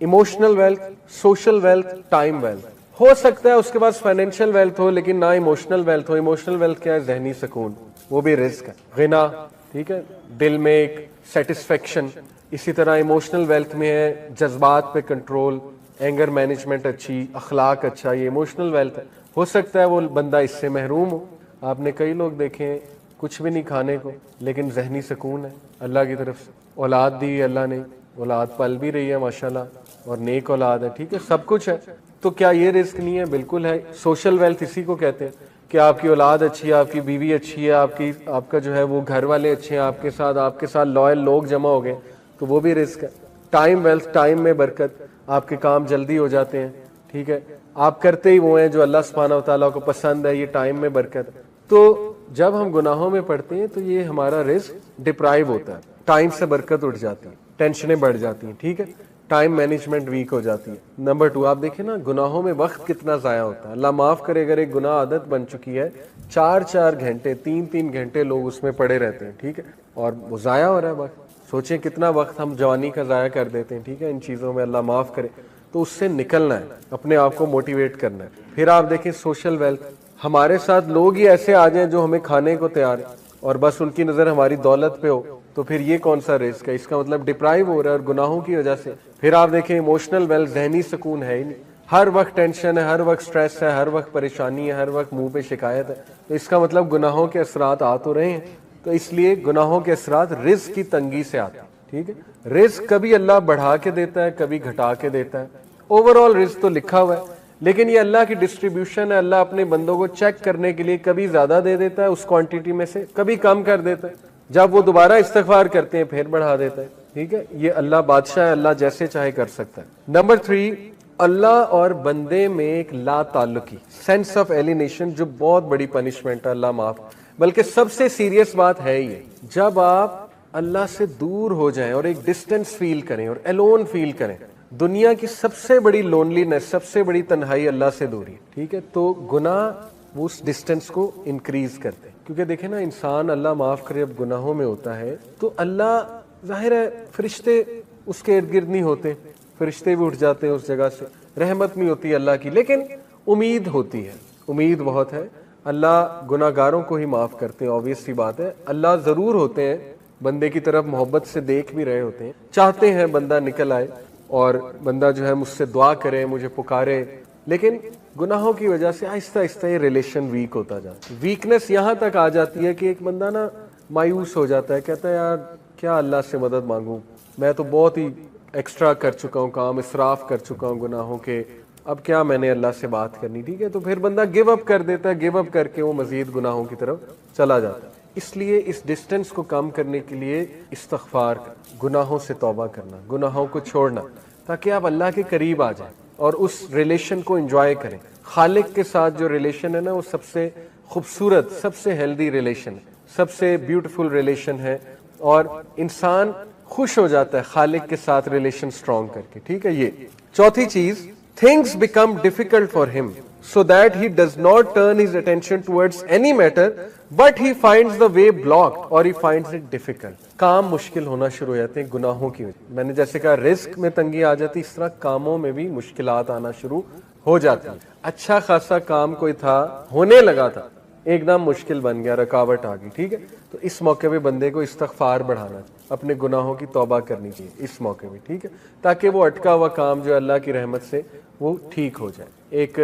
emotional wealth, social wealth, time wealth. ہو سکتا ہے اس کے پاس فائنینشیل ویلتھ ہو لیکن نہ ایموشنل ویلتھ ہو. ایموشنل ویلتھ کیا ہے؟ ذہنی سکون، وہ بھی رزق ہے. غنا، ٹھیک ہے، دل میں ایک سیٹسفیکشن. اسی طرح ایموشنل ویلتھ میں ہے جذبات پہ کنٹرول، اینگر مینجمنٹ اچھی، اخلاق اچھا، یہ ایموشنل ویلتھ ہے. ہو سکتا ہے وہ بندہ اس سے محروم ہو. آپ نے کئی لوگ دیکھے ہیں کچھ بھی نہیں کھانے کو لیکن ذہنی سکون ہے اللہ کی طرف سے، اولاد دی اللہ نے، اولاد پل بھی رہی ہے ماشاءاللہ، اور نیک اولاد ہے، ٹھیک ہے، سب کچھ ہے. تو کیا یہ رزق نہیں ہے؟ بالکل ہے. سوشل ویلتھ اسی کو کہتے ہیں کہ آپ کی اولاد اچھی ہے، آپ کی بیوی اچھی ہے، آپ کا جو ہے وہ گھر والے اچھے ہیں، آپ کے ساتھ لائل لوگ جمع ہو گئے، تو وہ بھی رزق ہے. ٹائم ویلتھ، ٹائم میں برکت، آپ کے کام جلدی ہو جاتے ہیں، ٹھیک ہے، آپ کرتے ہی وہ ہیں جو اللہ سبحانہ و تعالیٰ کو پسند ہے، یہ ٹائم میں برکت. تو جب ہم گناہوں میں پڑتے ہیں تو یہ ہمارا رزق ڈپرائیو ہوتا ہے، ٹائم سے برکت اٹھ جاتی ہے، ٹینشنیں بڑھ جاتی ہیں، ٹھیک ہے، ٹائم مینجمنٹ ویک ہو جاتی ہے. نمبر 2 آپ دیکھیں نا گناہوں میں وقت کتنا ضائع ہوتا ہے. اللہ معاف کرے اگر ایک گناہ عادت بن چکی ہے، 4 گھنٹے 3 گھنٹے لوگ اس میں پڑے رہتے ہیں، ٹھیک ہے، اور وہ ضائع ہو رہا ہے وقت. سوچیں کتنا وقت ہم جوانی کا ضائع کر دیتے ہیں، ٹھیک ہے، ان چیزوں میں. اللہ معاف کرے. تو اس سے نکلنا ہے، اپنے آپ کو موٹیویٹ کرنا ہے. پھر آپ دیکھیں سوشل ویلتھ. ہمارے ساتھ لوگ ہی ایسے آ جائیں جو ہمیں کھانے کو تیار ہیں اور بس ان کی نظر ہماری دولت پہ ہو، تو پھر یہ کون سا رزق ہے؟ اس کا مطلب ڈپرائیو ہو رہا ہے اور گناہوں کی وجہ سے. پھر آپ دیکھیں ایموشنل ویلتھ، ذہنی سکون ہے ہی نہیں، ہر وقت ٹینشن ہے، ہر وقت سٹریس ہے، ہر وقت پریشانی ہے، ہر وقت منہ پہ شکایت ہے. تو اس کا مطلب گناہوں کے اثرات آ تو رہے ہیں. تو اس لیے گناہوں کے اثرات رزق کی تنگی سے آتے ہیں، ٹھیک ہے. رزق کبھی اللہ بڑھا کے دیتا ہے، کبھی گھٹا کے دیتا ہے. اوور آل رزق تو لکھا ہوا ہے، لیکن یہ اللہ کی ڈسٹریبیوشن ہے. اللہ اپنے بندوں کو چیک کرنے کے لیے کبھی زیادہ دے دیتا ہے اس کوانٹٹی میں سے، کبھی کم کر دیتا ہے. جب وہ دوبارہ استغفار کرتے ہیں پھر بڑھا دیتا ہے، ٹھیک ہے. یہ اللہ بادشاہ ہے، اللہ جیسے چاہے کر سکتا ہے. نمبر 3 اللہ اور بندے میں ایک لا تعلقی، سینس آف ایلینیشن، جو بہت بڑی پنشمنٹ ہے، اللہ معاف، بلکہ سب سے سیریس بات ہے یہ، جب آپ اللہ سے دور ہو جائیں اور ایک ڈسٹینس فیل کریں اور ایلون فیل کریں. دنیا کی سب سے بڑی لونلینس، سب سے بڑی تنہائی اللہ سے دوری، ٹھیک ہے. تو گناہ وہ اس ڈسٹینس کو انکریز کرتے ہیں، کیونکہ دیکھیں نا، انسان اللہ معاف کرے اب گناہوں میں ہوتا ہے تو اللہ، ظاہر ہے فرشتے اس کے ارد گرد نہیں ہوتے، فرشتے بھی اٹھ جاتے ہیں اس جگہ سے، رحمت نہیں ہوتی اللہ کی، لیکن امید ہوتی ہے، امید بہت ہے. اللہ گناہ گاروں کو ہی معاف کرتے ہیں، آبویس سی بات ہے. اللہ ضرور ہوتے ہیں بندے کی طرف محبت سے دیکھ بھی رہے ہوتے ہیں، چاہتے ہیں بندہ نکل آئے اور بندہ جو ہے مجھ سے دعا کرے، مجھے پکارے، لیکن گناہوں کی وجہ سے آہستہ آہستہ یہ ریلیشن ویک ہوتا جاتا ہے. ویکنس یہاں تک آ جاتی ہے کہ ایک بندہ نا مایوس ہو جاتا ہے، کہتا ہے یار کیا اللہ سے مدد مانگوں، میں تو بہت ہی ایکسٹرا کر چکا ہوں، کام اسراف کر چکا ہوں گناہوں کے، اب کیا میں نے اللہ سے بات کرنی. ٹھیک ہے، تو پھر بندہ گیو اپ کر دیتا ہے، گیو اپ کر کے وہ مزید گناہوں کی طرف چلا جاتا ہے. اس لیے اس ڈسٹینس کو کم کرنے کے لیے استغفار، گناہوں سے توبہ کرنا، گناہوں کو چھوڑنا، تاکہ آپ اللہ کے قریب آ جائیں اور اس ریلیشن کو انجوائے کریں. خالق کے ساتھ جو ریلیشن ہے نا، وہ سب سے خوبصورت، سب سے ہیلدی ریلیشن ہے، سب سے بیوٹیفل ریلیشن ہے، اور انسان خوش ہو جاتا ہے خالق کے ساتھ ریلیشن سٹرونگ کر کے. ٹھیک ہے. یہ چوتھی چیز، things become difficult for him so that he does not turn his attention towards any matter but he finds the way blocked or he finds it difficult. کام مشکل ہونا شروع ہو جاتے ہیں گناہوں کی وجہ. میں نے جیسے کہا رزق میں تنگی آ جاتی، اس طرح کاموں میں بھی مشکلات آنا شروع ہو جاتی. اچھا خاصا کام کوئی تھا، ہونے لگا تھا، ایک دم مشکل بن گیا، رکاوٹ آ گئی. ٹھیک ہے، تو اس موقع پہ بندے کو استغفار بڑھانا، اپنے گناہوں کی توبہ کرنی چاہیے اس موقع پہ. ٹھیک ہے، تاکہ وہ اٹکا ہوا کام جو اللہ کی رحمت سے وہ ٹھیک ہو جائے. ایک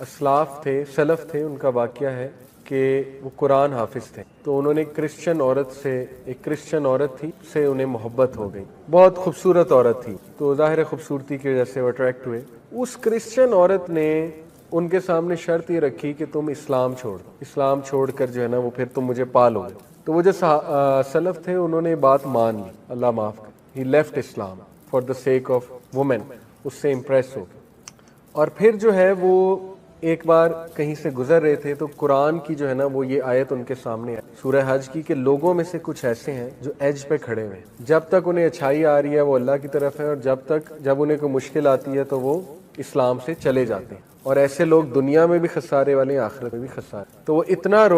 اسلاف تھے، سلف تھے، ان کا واقعہ ہے کہ وہ قرآن حافظ تھے، تو انہوں نے ایک کرسچن عورت تھی، سے انہیں محبت ہو گئی. بہت خوبصورت عورت تھی، تو ظاہر خوبصورتی کی وجہ سے وہ اٹریکٹ ہوئے. اس کرسچن عورت نے ان کے سامنے شرط یہ رکھی کہ تم اسلام چھوڑ دو، اسلام چھوڑ کر جو ہے نا وہ پھر تم مجھے پالو گے. تو وہ جو سلف تھے انہوں نے بات مان لی، اللہ معاف کر، he left Islam for the sake of women, اس سے امپریس ہو گئے. اور پھر جو ہے وہ ایک بار کہیں سے گزر رہے تھے تو قرآن کی جو ہے نا وہ یہ آیت ان کے سامنے ہے، سورہ حج کی، کہ لوگوں میں سے کچھ ایسے ہیں جو ایج پہ کھڑے ہوئے ہیں، جب تک انہیں اچھائی آ رہی ہے وہ اللہ کی طرف ہے، اور جب انہیں کوئی مشکل آتی ہے تو وہ اسلام سے چلے جاتے ہیں. اور ایسے لوگ دنیا میں بھی خسارے والے ہیں، آخرت میں بھی خسارے. تو وہ اتنا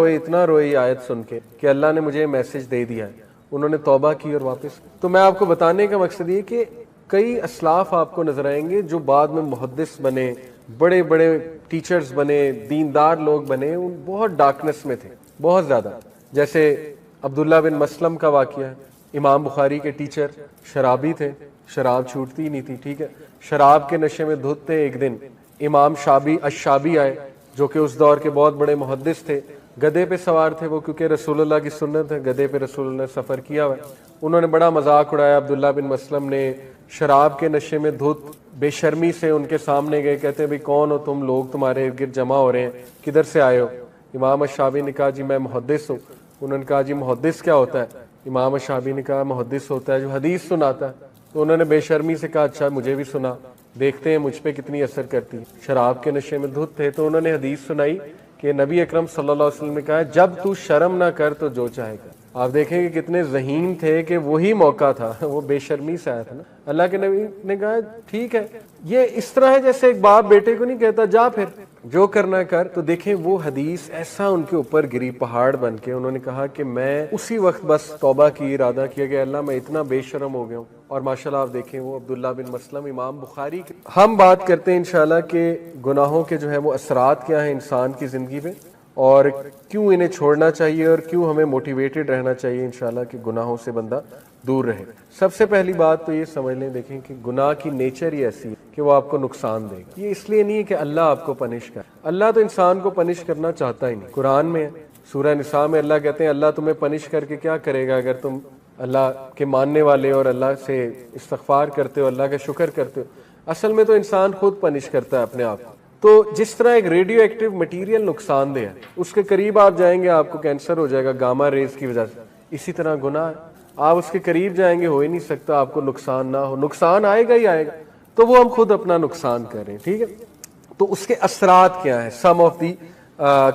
روئے یہ آیت سن کے کہ اللہ نے مجھے میسج دے دیا ہے. انہوں نے توبہ کی اور واپس. تو میں آپ کو بتانے کا مقصد یہ کہ کئی اسلاف آپ کو نظر آئیں گے جو بعد میں محدث بنے، بڑے بڑے ٹیچرز بنے، دیندار لوگ بنے، ان بہت ڈارکنس میں تھے، بہت زیادہ. جیسے عبداللہ بن مسلم کا واقعہ ہے، امام بخاری کے ٹیچر، شرابی تھے، شراب چھوٹتی ہی نہیں تھی. ٹھیک ہے، شراب کے نشے میں دھوتے. ایک دن امام الشابی آئے، جو کہ اس دور کے بہت بڑے محدث تھے، گدھے پہ سوار تھے وہ، کیونکہ رسول اللہ کی سنت ہے، گدھے پہ رسول اللہ نے سفر کیا ہوا ہے. انہوں نے بڑا مذاق اڑایا. عبداللہ بن مسلم نے شراب کے نشے میں دھت بے شرمی سے ان کے سامنے گئے، کہتے ہیں بھئی کون ہو تم لوگ، تمہارے ارد گرد جمع ہو رہے ہیں، کدھر سے آئے ہو؟ امام الشابی نے کہا جی میں محدث ہوں. انہوں نے کہا جی محدث کیا ہوتا ہے؟ امام الشابی نے کہا محدث ہوتا ہے جو حدیث سناتا ہے. تو انہوں نے بے شرمی سے کہا اچھا مجھے بھی سنا، دیکھتے ہیں مجھ پہ کتنی اثر کرتی. شراب کے نشے میں دھت تھے تو انہوں نے حدیث سنائی کہ نبی اکرم صلی اللہ علیہ وسلم نے کہا جب تو شرم نہ کر تو جو چاہے کر. آپ دیکھیں کہ کتنے ذہین تھے کہ وہی موقع تھا، وہ بے شرمی سے آیا تھا نا. اللہ کے نبی نے کہا ٹھیک ہے. یہ اس طرح ہے جیسے ایک باپ بیٹے کو نہیں کہتا جا پھر جو کرنا کر. تو دیکھیں وہ حدیث ایسا ان کے اوپر گری پہاڑ بن کے. انہوں نے کہا کہ میں اسی وقت بس توبہ کی، ارادہ کیا کہ اللہ میں اتنا بے شرم ہو گیا ہوں. اور ماشاءاللہ آپ دیکھیں وہ عبداللہ بن مسلم امام بخاری کے. ہم بات کرتے ہیں انشاءاللہ کہ گناہوں کے جو ہے وہ اثرات کیا ہیں انسان کی زندگی پہ، اور کیوں انہیں چھوڑنا چاہیے، اور کیوں ہمیں موٹیویٹڈ رہنا چاہیے انشاءاللہ کہ گناہوں سے بندہ دور رہے. سب سے پہلی بات تو یہ سمجھ لیں، دیکھیں کہ گناہ کی نیچر ہی ایسی ہے کہ وہ آپ کو نقصان دے گا. یہ اس لیے نہیں ہے کہ اللہ آپ کو پنش کرے، اللہ تو انسان کو پنش کرنا چاہتا ہی نہیں. قرآن میں سورہ نساء میں اللہ کہتے ہیں اللہ تمہیں پنش کر کے کیا کرے گا اگر تم اللہ کے ماننے والے اور اللہ سے استغفار کرتے ہو، اللہ کا شکر کرتے ہو. اصل میں تو انسان خود پنش کرتا ہے اپنے آپ کو. تو جس طرح ایک ریڈیو ایکٹیو مٹیریل نقصان دہ ہے، اس کے قریب آپ جائیں گے آپ کو کینسر ہو جائے گا گاما ریز کی وجہ سے. اسی طرح گناہ، آپ اس کے قریب جائیں گے ہو ہی نہیں سکتا آپ کو نقصان نہ ہو. نقصان آئے گا ہی آئے گا. تو وہ ہم خود اپنا نقصان کر رہے ہیں. ٹھیک ہے, تو اس کے اثرات کیا ہیں, سم of the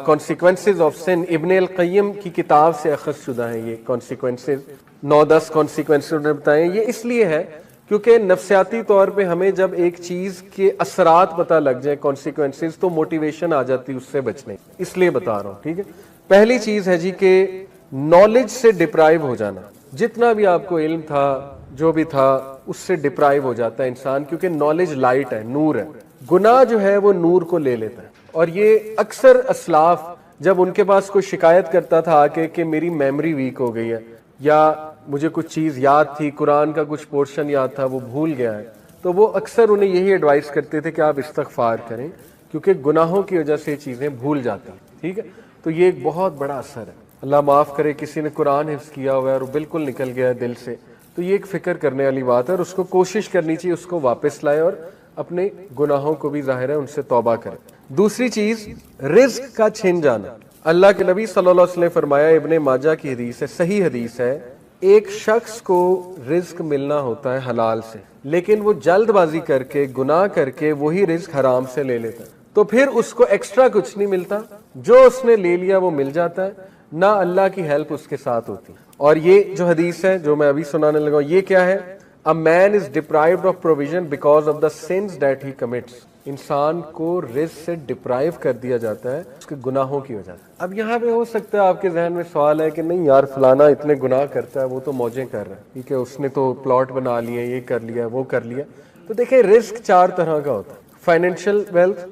consequences of sun. ابن القیم کی کتاب سے اخذ شدہ ہیں یہ کانسیکوینسز, 9-10 کانسیکوینسز انہوں نے بتائے. یہ اس لیے ہے کیونکہ نفسیاتی طور پہ ہمیں جب ایک چیز کے اثرات پتہ لگ جائیں, کانسیکوینسز, تو موٹیویشن آ جاتی اس سے بچنے, اس لیے بتا رہا ہوں. ٹھیک ہے, پہلی چیز ہے جی کہ نالج سے ڈپرائیو ہو جانا. جتنا بھی آپ کو علم تھا, جو بھی تھا, اس سے ڈپرائیو ہو جاتا ہے انسان, کیونکہ نالج لائٹ ہے, نور ہے. گناہ جو ہے وہ نور کو لے لیتا ہے. اور یہ اکثر اسلاف جب ان کے پاس کوئی شکایت کرتا تھا آ کے کہ میری میموری ویک ہو گئی ہے, یا مجھے کچھ چیز یاد تھی, قرآن کا کچھ پورشن یاد تھا, وہ بھول گیا ہے, تو وہ اکثر انہیں یہی ایڈوائز کرتے تھے کہ آپ استغفار کریں, کیونکہ گناہوں کی وجہ سے چیزیں بھول جاتی ہیں. ٹھیک ہے, تو یہ ایک بہت بڑا اثر ہے. اللہ معاف کرے, کسی نے قرآن حفظ کیا ہوا ہے اور بالکل نکل گیا ہے دل سے, تو یہ ایک فکر کرنے والی بات ہے, اور اس کو کوشش کرنی چاہیے اس کو واپس لائے اور اپنے گناہوں کو بھی ظاہر ہے ان سے توبہ کرے. دوسری چیز, رزق کا چھن جانا. اللہ کے نبی صلی اللہ علیہ وسلم نے فرمایا, ابن ماجہ کی حدیث ہے, صحیح حدیث ہے, ایک شخص کو رزق ملنا ہوتا ہے حلال سے, لیکن وہ جلد بازی کر کے, گناہ کر کے وہی رزق حرام سے لے لیتا ہے, تو پھر اس کو ایکسٹرا کچھ نہیں ملتا, جو اس نے لے لیا وہ مل جاتا ہے, نہ اللہ کی ہیلپ اس کے ساتھ ہوتی. اور یہ جو حدیث ہے جو میں ابھی سنانے لگا ہوں, یہ کیا ہے, A man is deprived of provision because of the sins that he commits. انسان کو رزق سے ڈپرائیو کر دیا جاتا ہے اس کے گناہوں کی وجہ سے. اب یہاں پہ ہو سکتا ہے آپ کے ذہن میں سوال ہے کہ نہیں یار فلانا اتنے گناہ کرتا ہے, وہ تو موجیں کر رہا ہے, ٹھیک ہے, اس نے تو پلاٹ بنا لیے, یہ کر لیا, وہ کر لیا. تو دیکھیں رزق 4 طرح کا ہوتا ہے, financial wealth,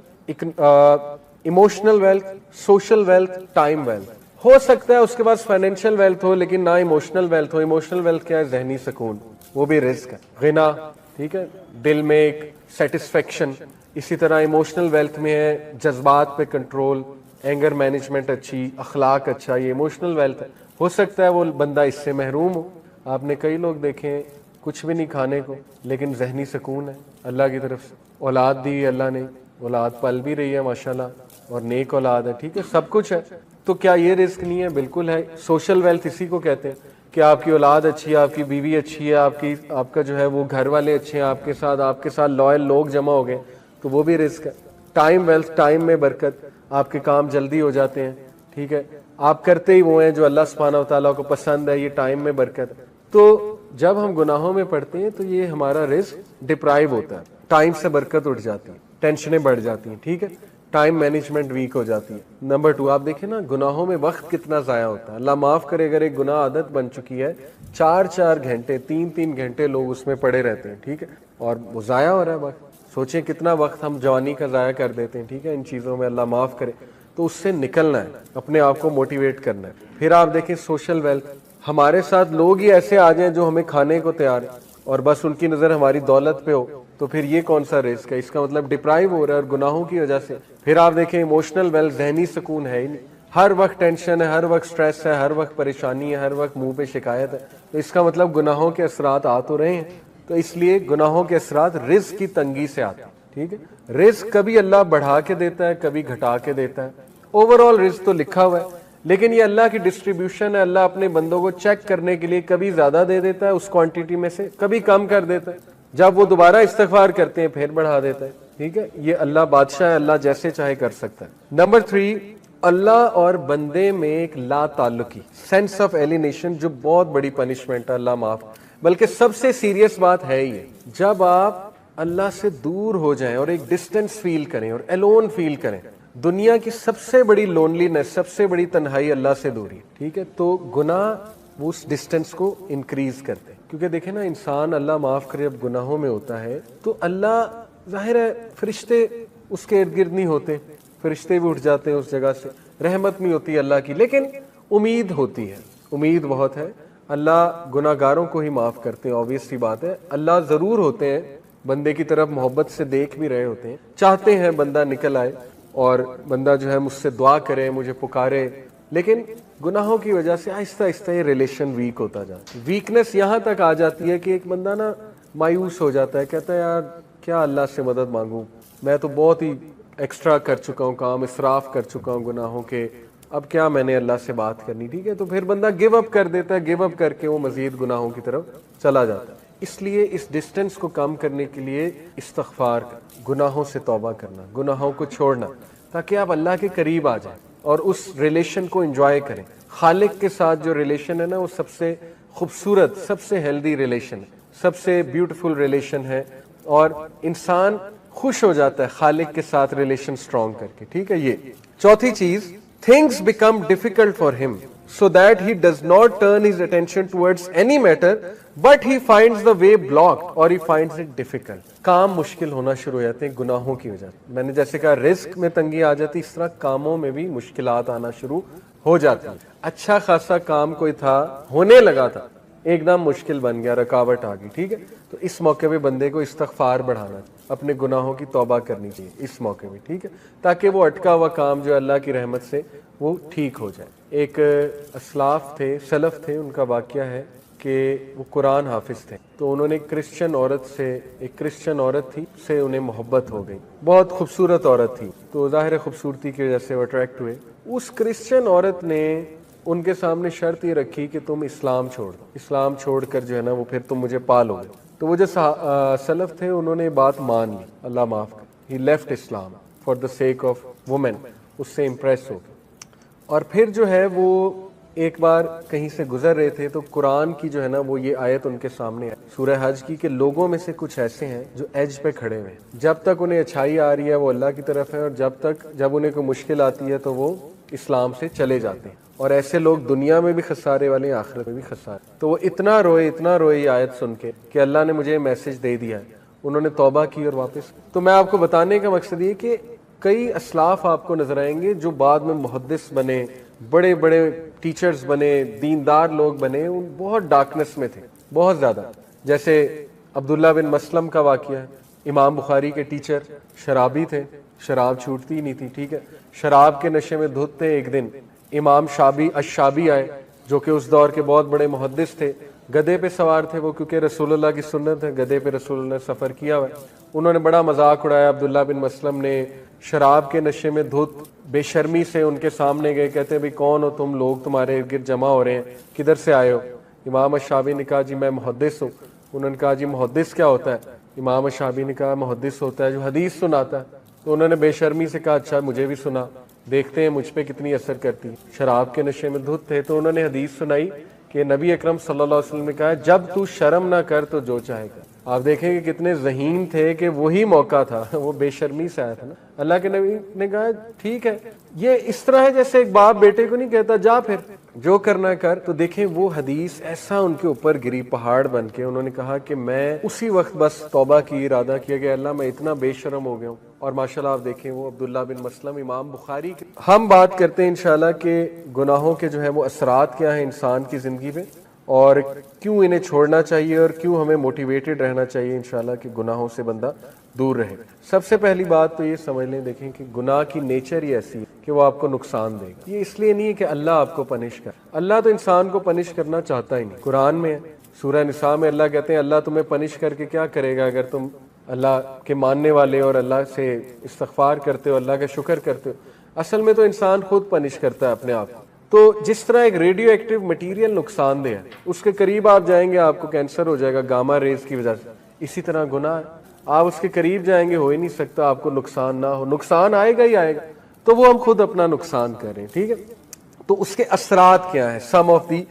emotional wealth, social wealth, time wealth. ہو سکتا ہے اس کے پاس فائنینشیل ویلتھ ہو لیکن نہ ایموشنل ویلتھ ہو. ایموشنل ویلتھ کیا ہے, ذہنی سکون, وہ بھی رزق ہے. غنا, ٹھیک ہے, دل میں ایک سیٹسفیکشن. اسی طرح ایموشنل ویلتھ میں ہے جذبات پہ کنٹرول, اینگر مینجمنٹ اچھی, اخلاق اچھا, یہ ایموشنل ویلتھ ہے. ہو سکتا ہے وہ بندہ اس سے محروم ہو. آپ نے کئی لوگ دیکھے کچھ بھی نہیں کھانے کو لیکن ذہنی سکون ہے اللہ کی طرف سے, اولاد دی اللہ نے, اولاد پل بھی رہی ہے ماشاءاللہ, اور نیک اولاد ہے, ٹھیک ہے, سب کچھ ہے. تو کیا یہ رزق نہیں ہے؟ بالکل ہے. سوشل ویلتھ اسی کو کہتے ہیں کہ آپ کی اولاد اچھی ہے, آپ کی بیوی اچھی ہے, آپ کا جو ہے وہ گھر والے اچھے ہیں, آپ کے ساتھ لائل لوگ جمع ہو گئے, تو وہ بھی رزق ہے. ٹائم ویلتھ, ٹائم میں برکت, آپ کے کام جلدی ہو جاتے ہیں, ٹھیک ہے, آپ کرتے ہی وہ ہیں جو اللہ سبحانہ و تعالیٰ کو پسند ہے, یہ ٹائم میں برکت. تو جب ہم گناہوں میں پڑتے ہیں تو یہ ہمارا رزق ڈپرائیو ہوتا ہے, ٹائم سے برکت اٹھ جاتی ہے, ٹینشنیں بڑھ جاتی ہیں, ٹھیک ہے, ٹائم مینجمنٹ ویک ہو جاتی ہے. نمبر 2, آپ دیکھیں نا گناہوں میں وقت کتنا ضائع ہوتا ہے. اللہ معاف کرے اگر ایک گناہ عادت بن چکی ہے, 4 گھنٹے 3 گھنٹے لوگ اس میں پڑے رہتے ہیں, ٹھیک ہے, اور وہ ضائع ہو رہا ہے وقت. سوچیں کتنا وقت ہم جوانی کا ضائع کر دیتے ہیں, ٹھیک ہے, ان چیزوں میں. اللہ معاف کرے. تو اس سے نکلنا ہے, اپنے آپ کو موٹیویٹ کرنا ہے. پھر آپ دیکھیں سوشل ویلتھ, ہمارے ساتھ لوگ ہی ایسے آ جائیں جو ہمیں کھانے کو تیار ہیں اور بس ان کی نظر ہماری دولت پہ ہو, تو پھر یہ کون سا رزق ہے؟ اس کا مطلب ڈپرائیو ہو رہا ہے اور گناہوں کی وجہ سے. پھر آپ دیکھیں ایموشنل ویلتھ, ذہنی سکون ہے ہی نہیں, ہر وقت ٹینشن ہے, ہر وقت سٹریس ہے, ہر وقت پریشانی ہے, ہر وقت منہ پہ شکایت ہے. تو اس کا مطلب گناہوں کے اثرات آ تو رہے ہیں. تو اس لیے گناہوں کے اثرات رزق کی تنگی سے آتے ہیں, ٹھیک ہے. رزق کبھی اللہ بڑھا کے دیتا ہے, کبھی گھٹا کے دیتا ہے. اوور آل رزق تو لکھا ہوا ہے, لیکن یہ اللہ کی ڈسٹریبیوشن ہے. اللہ اپنے بندوں کو چیک کرنے کے لیے کبھی زیادہ دے دیتا ہے اس کوانٹٹی میں سے, کبھی کم کر دیتا ہے. جب وہ دوبارہ استغفار کرتے ہیں پھر بڑھا دیتا ہے, ٹھیک ہے. یہ اللہ بادشاہ ہے, اللہ جیسے چاہے کر سکتا ہے. نمبر 3, اللہ اور بندے میں ایک لا تعلقی, سینس آف ایلینیشن, جو بہت بڑی پنشمنٹ ہے, اللہ معاف. بلکہ سب سے سیریس بات ہے یہ, جب آپ اللہ سے دور ہو جائیں اور ایک ڈسٹینس فیل کریں اور الون فیل کریں. دنیا کی سب سے بڑی لونلینس, سب سے بڑی تنہائی اللہ سے دوری, ٹھیک ہے. تو گناہ وہ اس ڈسٹینس کو انکریز کرتے ہیں, کیونکہ دیکھیں نا انسان اللہ معاف کرے جب گناہوں میں ہوتا ہے تو اللہ, ظاہر ہے فرشتے اس کے ارد گرد نہیں ہوتے, فرشتے بھی اٹھ جاتے ہیں اس جگہ سے, رحمت نہیں ہوتی اللہ کی, لیکن امید ہوتی ہے, امید بہت ہے. اللہ گناہ گاروں کو ہی معاف کرتے ہیں, آبویس سی بات ہے. اللہ ضرور ہوتے ہیں بندے کی طرف, محبت سے دیکھ بھی رہے ہوتے ہیں, چاہتے ہیں بندہ نکل آئے اور بندہ جو ہے مجھ سے دعا کرے, مجھے پکارے, لیکن گناہوں کی وجہ سے آہستہ آہستہ یہ ریلیشن ویک ہوتا جاتا ہے. ویکنس یہاں تک آ جاتی ہے کہ ایک بندہ نا مایوس ہو جاتا ہے, کہتا ہے یار کیا اللہ سے مدد مانگوں, میں تو بہت ہی ایکسٹرا کر چکا ہوں کام, اسراف کر چکا ہوں گناہوں کے, اب کیا میں نے اللہ سے بات کرنی, ٹھیک ہے. تو پھر بندہ گیو اپ کر دیتا ہے, گیو اپ کر کے وہ مزید گناہوں کی طرف چلا جاتا ہے. اس لیے اس ڈسٹینس کو کم کرنے کے لیے استغفار کرنا، گناہوں سے توبہ کرنا، گناہوں کو چھوڑنا، تاکہ آپ اللہ کے قریب آ جائیں اور اس ریلیشن کو انجوائے کریں۔ خالق کے ساتھ جو ریلیشن ہے نا، وہ سب سے خوبصورت، سب سے ہیلدی ریلیشن ہے، سب سے بیوٹیفل ریلیشن ہے، اور انسان خوش ہو جاتا ہے خالق کے ساتھ ریلیشن سٹرونگ کر کے، ٹھیک ہے۔ یہ چوتھی چیز، things become difficult for him so that he does not turn his attention towards any matter but he finds the way blocked or he finds it difficult۔ کام مشکل ہونا شروع ہو جاتے ہیں گناہوں کی وجہ سے۔ میں نے جیسے کہا رزق میں تنگی آ جاتی، اس طرح کاموں میں بھی مشکلات آنا شروع ہو جاتی ہیں۔ اچھا خاصا کام کوئی تھا، ہونے لگا تھا، ایک دم مشکل بن گیا، رکاوٹ آ گئی، ٹھیک ہے۔ تو اس موقع پہ بندے کو استغفار بڑھانا، اپنے گناہوں کی توبہ کرنی چاہیے اس موقع پہ، ٹھیک ہے، تاکہ وہ اٹکا ہوا کام جو اللہ کی رحمت سے وہ ٹھیک ہو جائے۔ ایک اسلاف تھے، سلف تھے، ان کا واقعہ ہے کہ وہ قرآن حافظ تھے، تو انہوں نے ایک کرسچن عورت تھی، سے انہیں محبت ہو گئی، بہت خوبصورت عورت تھی، تو ظاہر خوبصورتی کی وجہ سے وہ اٹریکٹ ہوئے۔ اس کرسچن عورت نے ان کے سامنے شرط یہ رکھی کہ تم اسلام چھوڑ دو، اسلام چھوڑ کر جو ہے نا وہ پھر تم مجھے پالو گے۔ تو وہ جو سلف تھے انہوں نے بات مان لی، اللہ معاف کر، he left Islam for the sake of women, اس سے امپریس ہو گئے۔ اور پھر جو ہے وہ ایک بار کہیں سے گزر رہے تھے تو قرآن کی جو ہے نا وہ یہ آیت ان کے سامنے ہے، سورہ حج کی، کہ لوگوں میں سے کچھ ایسے ہیں جو ایج پہ کھڑے ہوئے ہیں، جب تک انہیں اچھائی آ رہی ہے وہ اللہ کی طرف ہے، اور جب انہیں کوئی مشکل آتی ہے تو وہ اسلام سے چلے جاتے ہیں، اور ایسے لوگ دنیا میں بھی خسارے والے ہیں، آخرت میں بھی خسارے۔ تو وہ اتنا روئے یہ آیت سن کے کہ اللہ نے مجھے میسج دے دیا ہے، انہوں نے توبہ کی اور واپس۔ تو میں آپ کو بتانے کا مقصد یہ کہ کئی اسلاف آپ کو نظر آئیں گے جو بعد میں محدث بنے، بڑے بڑے ٹیچرز بنے، دیندار لوگ بنے، وہ بہت ڈارکنس میں تھے، بہت زیادہ۔ جیسے عبداللہ بن مسلم کا واقعہ ہے، امام بخاری کے ٹیچر، شرابی تھے، شراب چھوٹتی ہی نہیں تھی، ٹھیک ہے، شراب کے نشے میں دھت تھے۔ ایک دن امام الشابی آئے، جو کہ اس دور کے بہت بڑے محدث تھے، گدھے پہ سوار تھے وہ، کیونکہ رسول اللہ کی سنت ہے، گدھے پہ رسول اللہ نے سفر کیا ہوا ہے۔ انہوں نے بڑا مذاق اڑایا، عبداللہ بن مسلم نے شراب کے نشے میں دھت بے شرمی سے ان کے سامنے گئے، کہتے ہیں بھئی کون ہو تم، لوگ تمہارے ارد گرد جمع ہو رہے ہیں، کدھر سے آئے ہو؟ امام الشابی نے کہا جی میں محدث ہوں۔ انہوں نے کہا جی محدث کیا ہوتا ہے؟ امام الشابی نے کہا محدث ہوتا ہے جو حدیث سناتا ہے۔ تو انہوں نے بے شرمی سے کہا اچھا مجھے بھی سنا، دیکھتے ہیں مجھ پہ کتنی اثر کرتی ہے۔ شراب کے نشے میں دھت تھے، تو انہوں نے حدیث سنائی کہ نبی اکرم صلی اللہ علیہ وسلم نے کہا جب تو شرم نہ کر تو جو چاہے کر۔ آپ دیکھیں کہ کتنے ذہین تھے کہ وہی موقع تھا، وہ بے شرمی سے آیا تھا نا۔ اللہ کے نبی نے کہا ٹھیک ہے، یہ اس طرح ہے جیسے ایک باپ بیٹے کو نہیں کہتا جا پھر جو کرنا کر۔ تو دیکھیں وہ حدیث ایسا ان کے اوپر گری پہاڑ بن کے، انہوں نے کہا کہ میں اسی وقت بس توبہ کی، ارادہ کیا کہ اللہ میں اتنا بے شرم ہو گیا ہوں۔ اور ماشاءاللہ آپ دیکھیں وہ عبداللہ بن مسلم امام بخاری کے۔ ہم بات کرتے ہیں انشاءاللہ کہ گناہوں کے جو ہے وہ اثرات کیا ہیں انسان کی زندگی پہ، اور کیوں انہیں چھوڑنا چاہیے، اور کیوں ہمیں موٹیویٹڈ رہنا چاہیے انشاءاللہ کہ گناہوں سے بندہ دور رہے۔ سب سے پہلی بات تو یہ سمجھ لیں، دیکھیں کہ گناہ کی نیچر ہی ایسی ہے کہ وہ آپ کو نقصان دے گا۔ یہ اس لیے نہیں ہے کہ اللہ آپ کو پنش کر، اللہ تو انسان کو پنش کرنا چاہتا ہی نہیں۔ قرآن میں ہے، سورہ نساء میں اللہ کہتے ہیں اللہ تمہیں پنش کر کے کیا کرے گا اگر تم اللہ کے ماننے والے اور اللہ سے استغفار کرتے ہو، اللہ کا شکر کرتے ہو۔ اصل میں تو انسان خود پنش کرتا ہے اپنے آپ کو۔ تو جس طرح ایک ریڈیو ایکٹیو مٹیریل نقصان دہ ہے، اس کے قریب آپ جائیں گے آپ کو کینسر ہو جائے گا گاما ریز کی وجہ سے، اسی طرح گناہ ہے، آپ اس کے قریب جائیں گے ہو ہی نہیں سکتا آپ کو نقصان نہ ہو، نقصان آئے گا ہی آئے گا، تو وہ ہم خود اپنا نقصان کر رہے ہیں، ٹھیک ہے۔ تو اس کے اثرات کیا ہیں، سم of the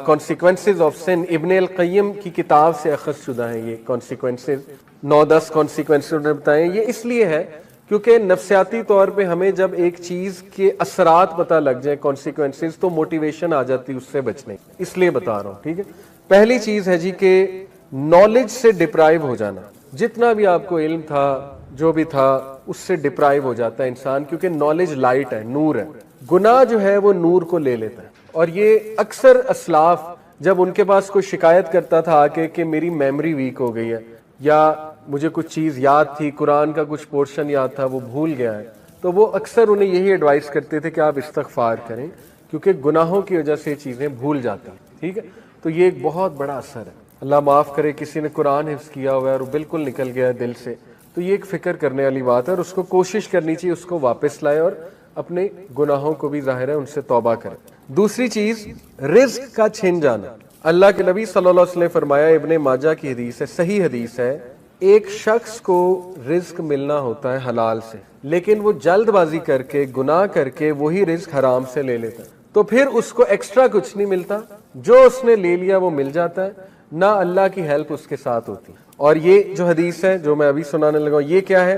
consequences of sun, ابن القیم کی کتاب سے اخذ شدہ ہیں یہ کانسیکوینسز، 9-10 کانسیکوینسز انہوں نے بتائے۔ یہ اس لیے ہے کیونکہ نفسیاتی طور پہ ہمیں جب ایک چیز کے اثرات پتہ لگ جائے، کانسیکوینسز، تو موٹیویشن آ جاتی اس سے بچنے، اس لیے بتا رہا ہوں، ٹھیک ہے۔ پہلی چیز ہے جی کہ نالج سے ڈپرائیو ہو جانا، جتنا بھی آپ کو علم تھا جو بھی تھا اس سے ڈپرائیو ہو جاتا ہے انسان، کیونکہ نالج لائٹ ہے، نور ہے، گناہ جو ہے وہ نور کو لے لیتا ہے۔ اور یہ اکثر اسلاف جب ان کے پاس کوئی شکایت کرتا تھا آ کے کہ میری میموری ویک ہو گئی ہے، یا مجھے کچھ چیز یاد تھی، قرآن کا کچھ پورشن یاد تھا وہ بھول گیا ہے، تو وہ اکثر انہیں یہی ایڈوائز کرتے تھے کہ آپ استغفار کریں، کیونکہ گناہوں کی وجہ سے یہ چیزیں بھول جاتی ہیں، ٹھیک ہے۔ تو یہ ایک بہت بڑا اثر ہے، اللہ معاف کرے کسی نے قرآن حفظ کیا ہوا ہے اور وہ بالکل نکل گیا ہے دل سے، تو یہ ایک فکر کرنے والی بات ہے، اور اس کو کوشش کرنی چاہیے اس کو واپس لائے، اور اپنے گناہوں کو بھی ظاہر ہے ان سے توبہ کرے۔ دوسری چیز رزق کا چھن جانا، اللہ کے نبی صلی اللہ علیہ وسلم نے فرمایا، ابن ماجہ کی حدیث ہے، صحیح حدیث ہے، ایک شخص کو رزق ملنا ہوتا ہے حلال سے، لیکن وہ جلد بازی کر کے گناہ کر کے وہی رزق حرام سے لے لیتا ہے، تو پھر اس کو ایکسٹرا کچھ نہیں ملتا، جو اس نے لے لیا وہ مل جاتا ہے، نہ اللہ کی ہیلپ اس کے ساتھ ہوتی۔ اور یہ جو حدیث ہے جو میں ابھی سنانے لگا ہوں، یہ کیا ہے؟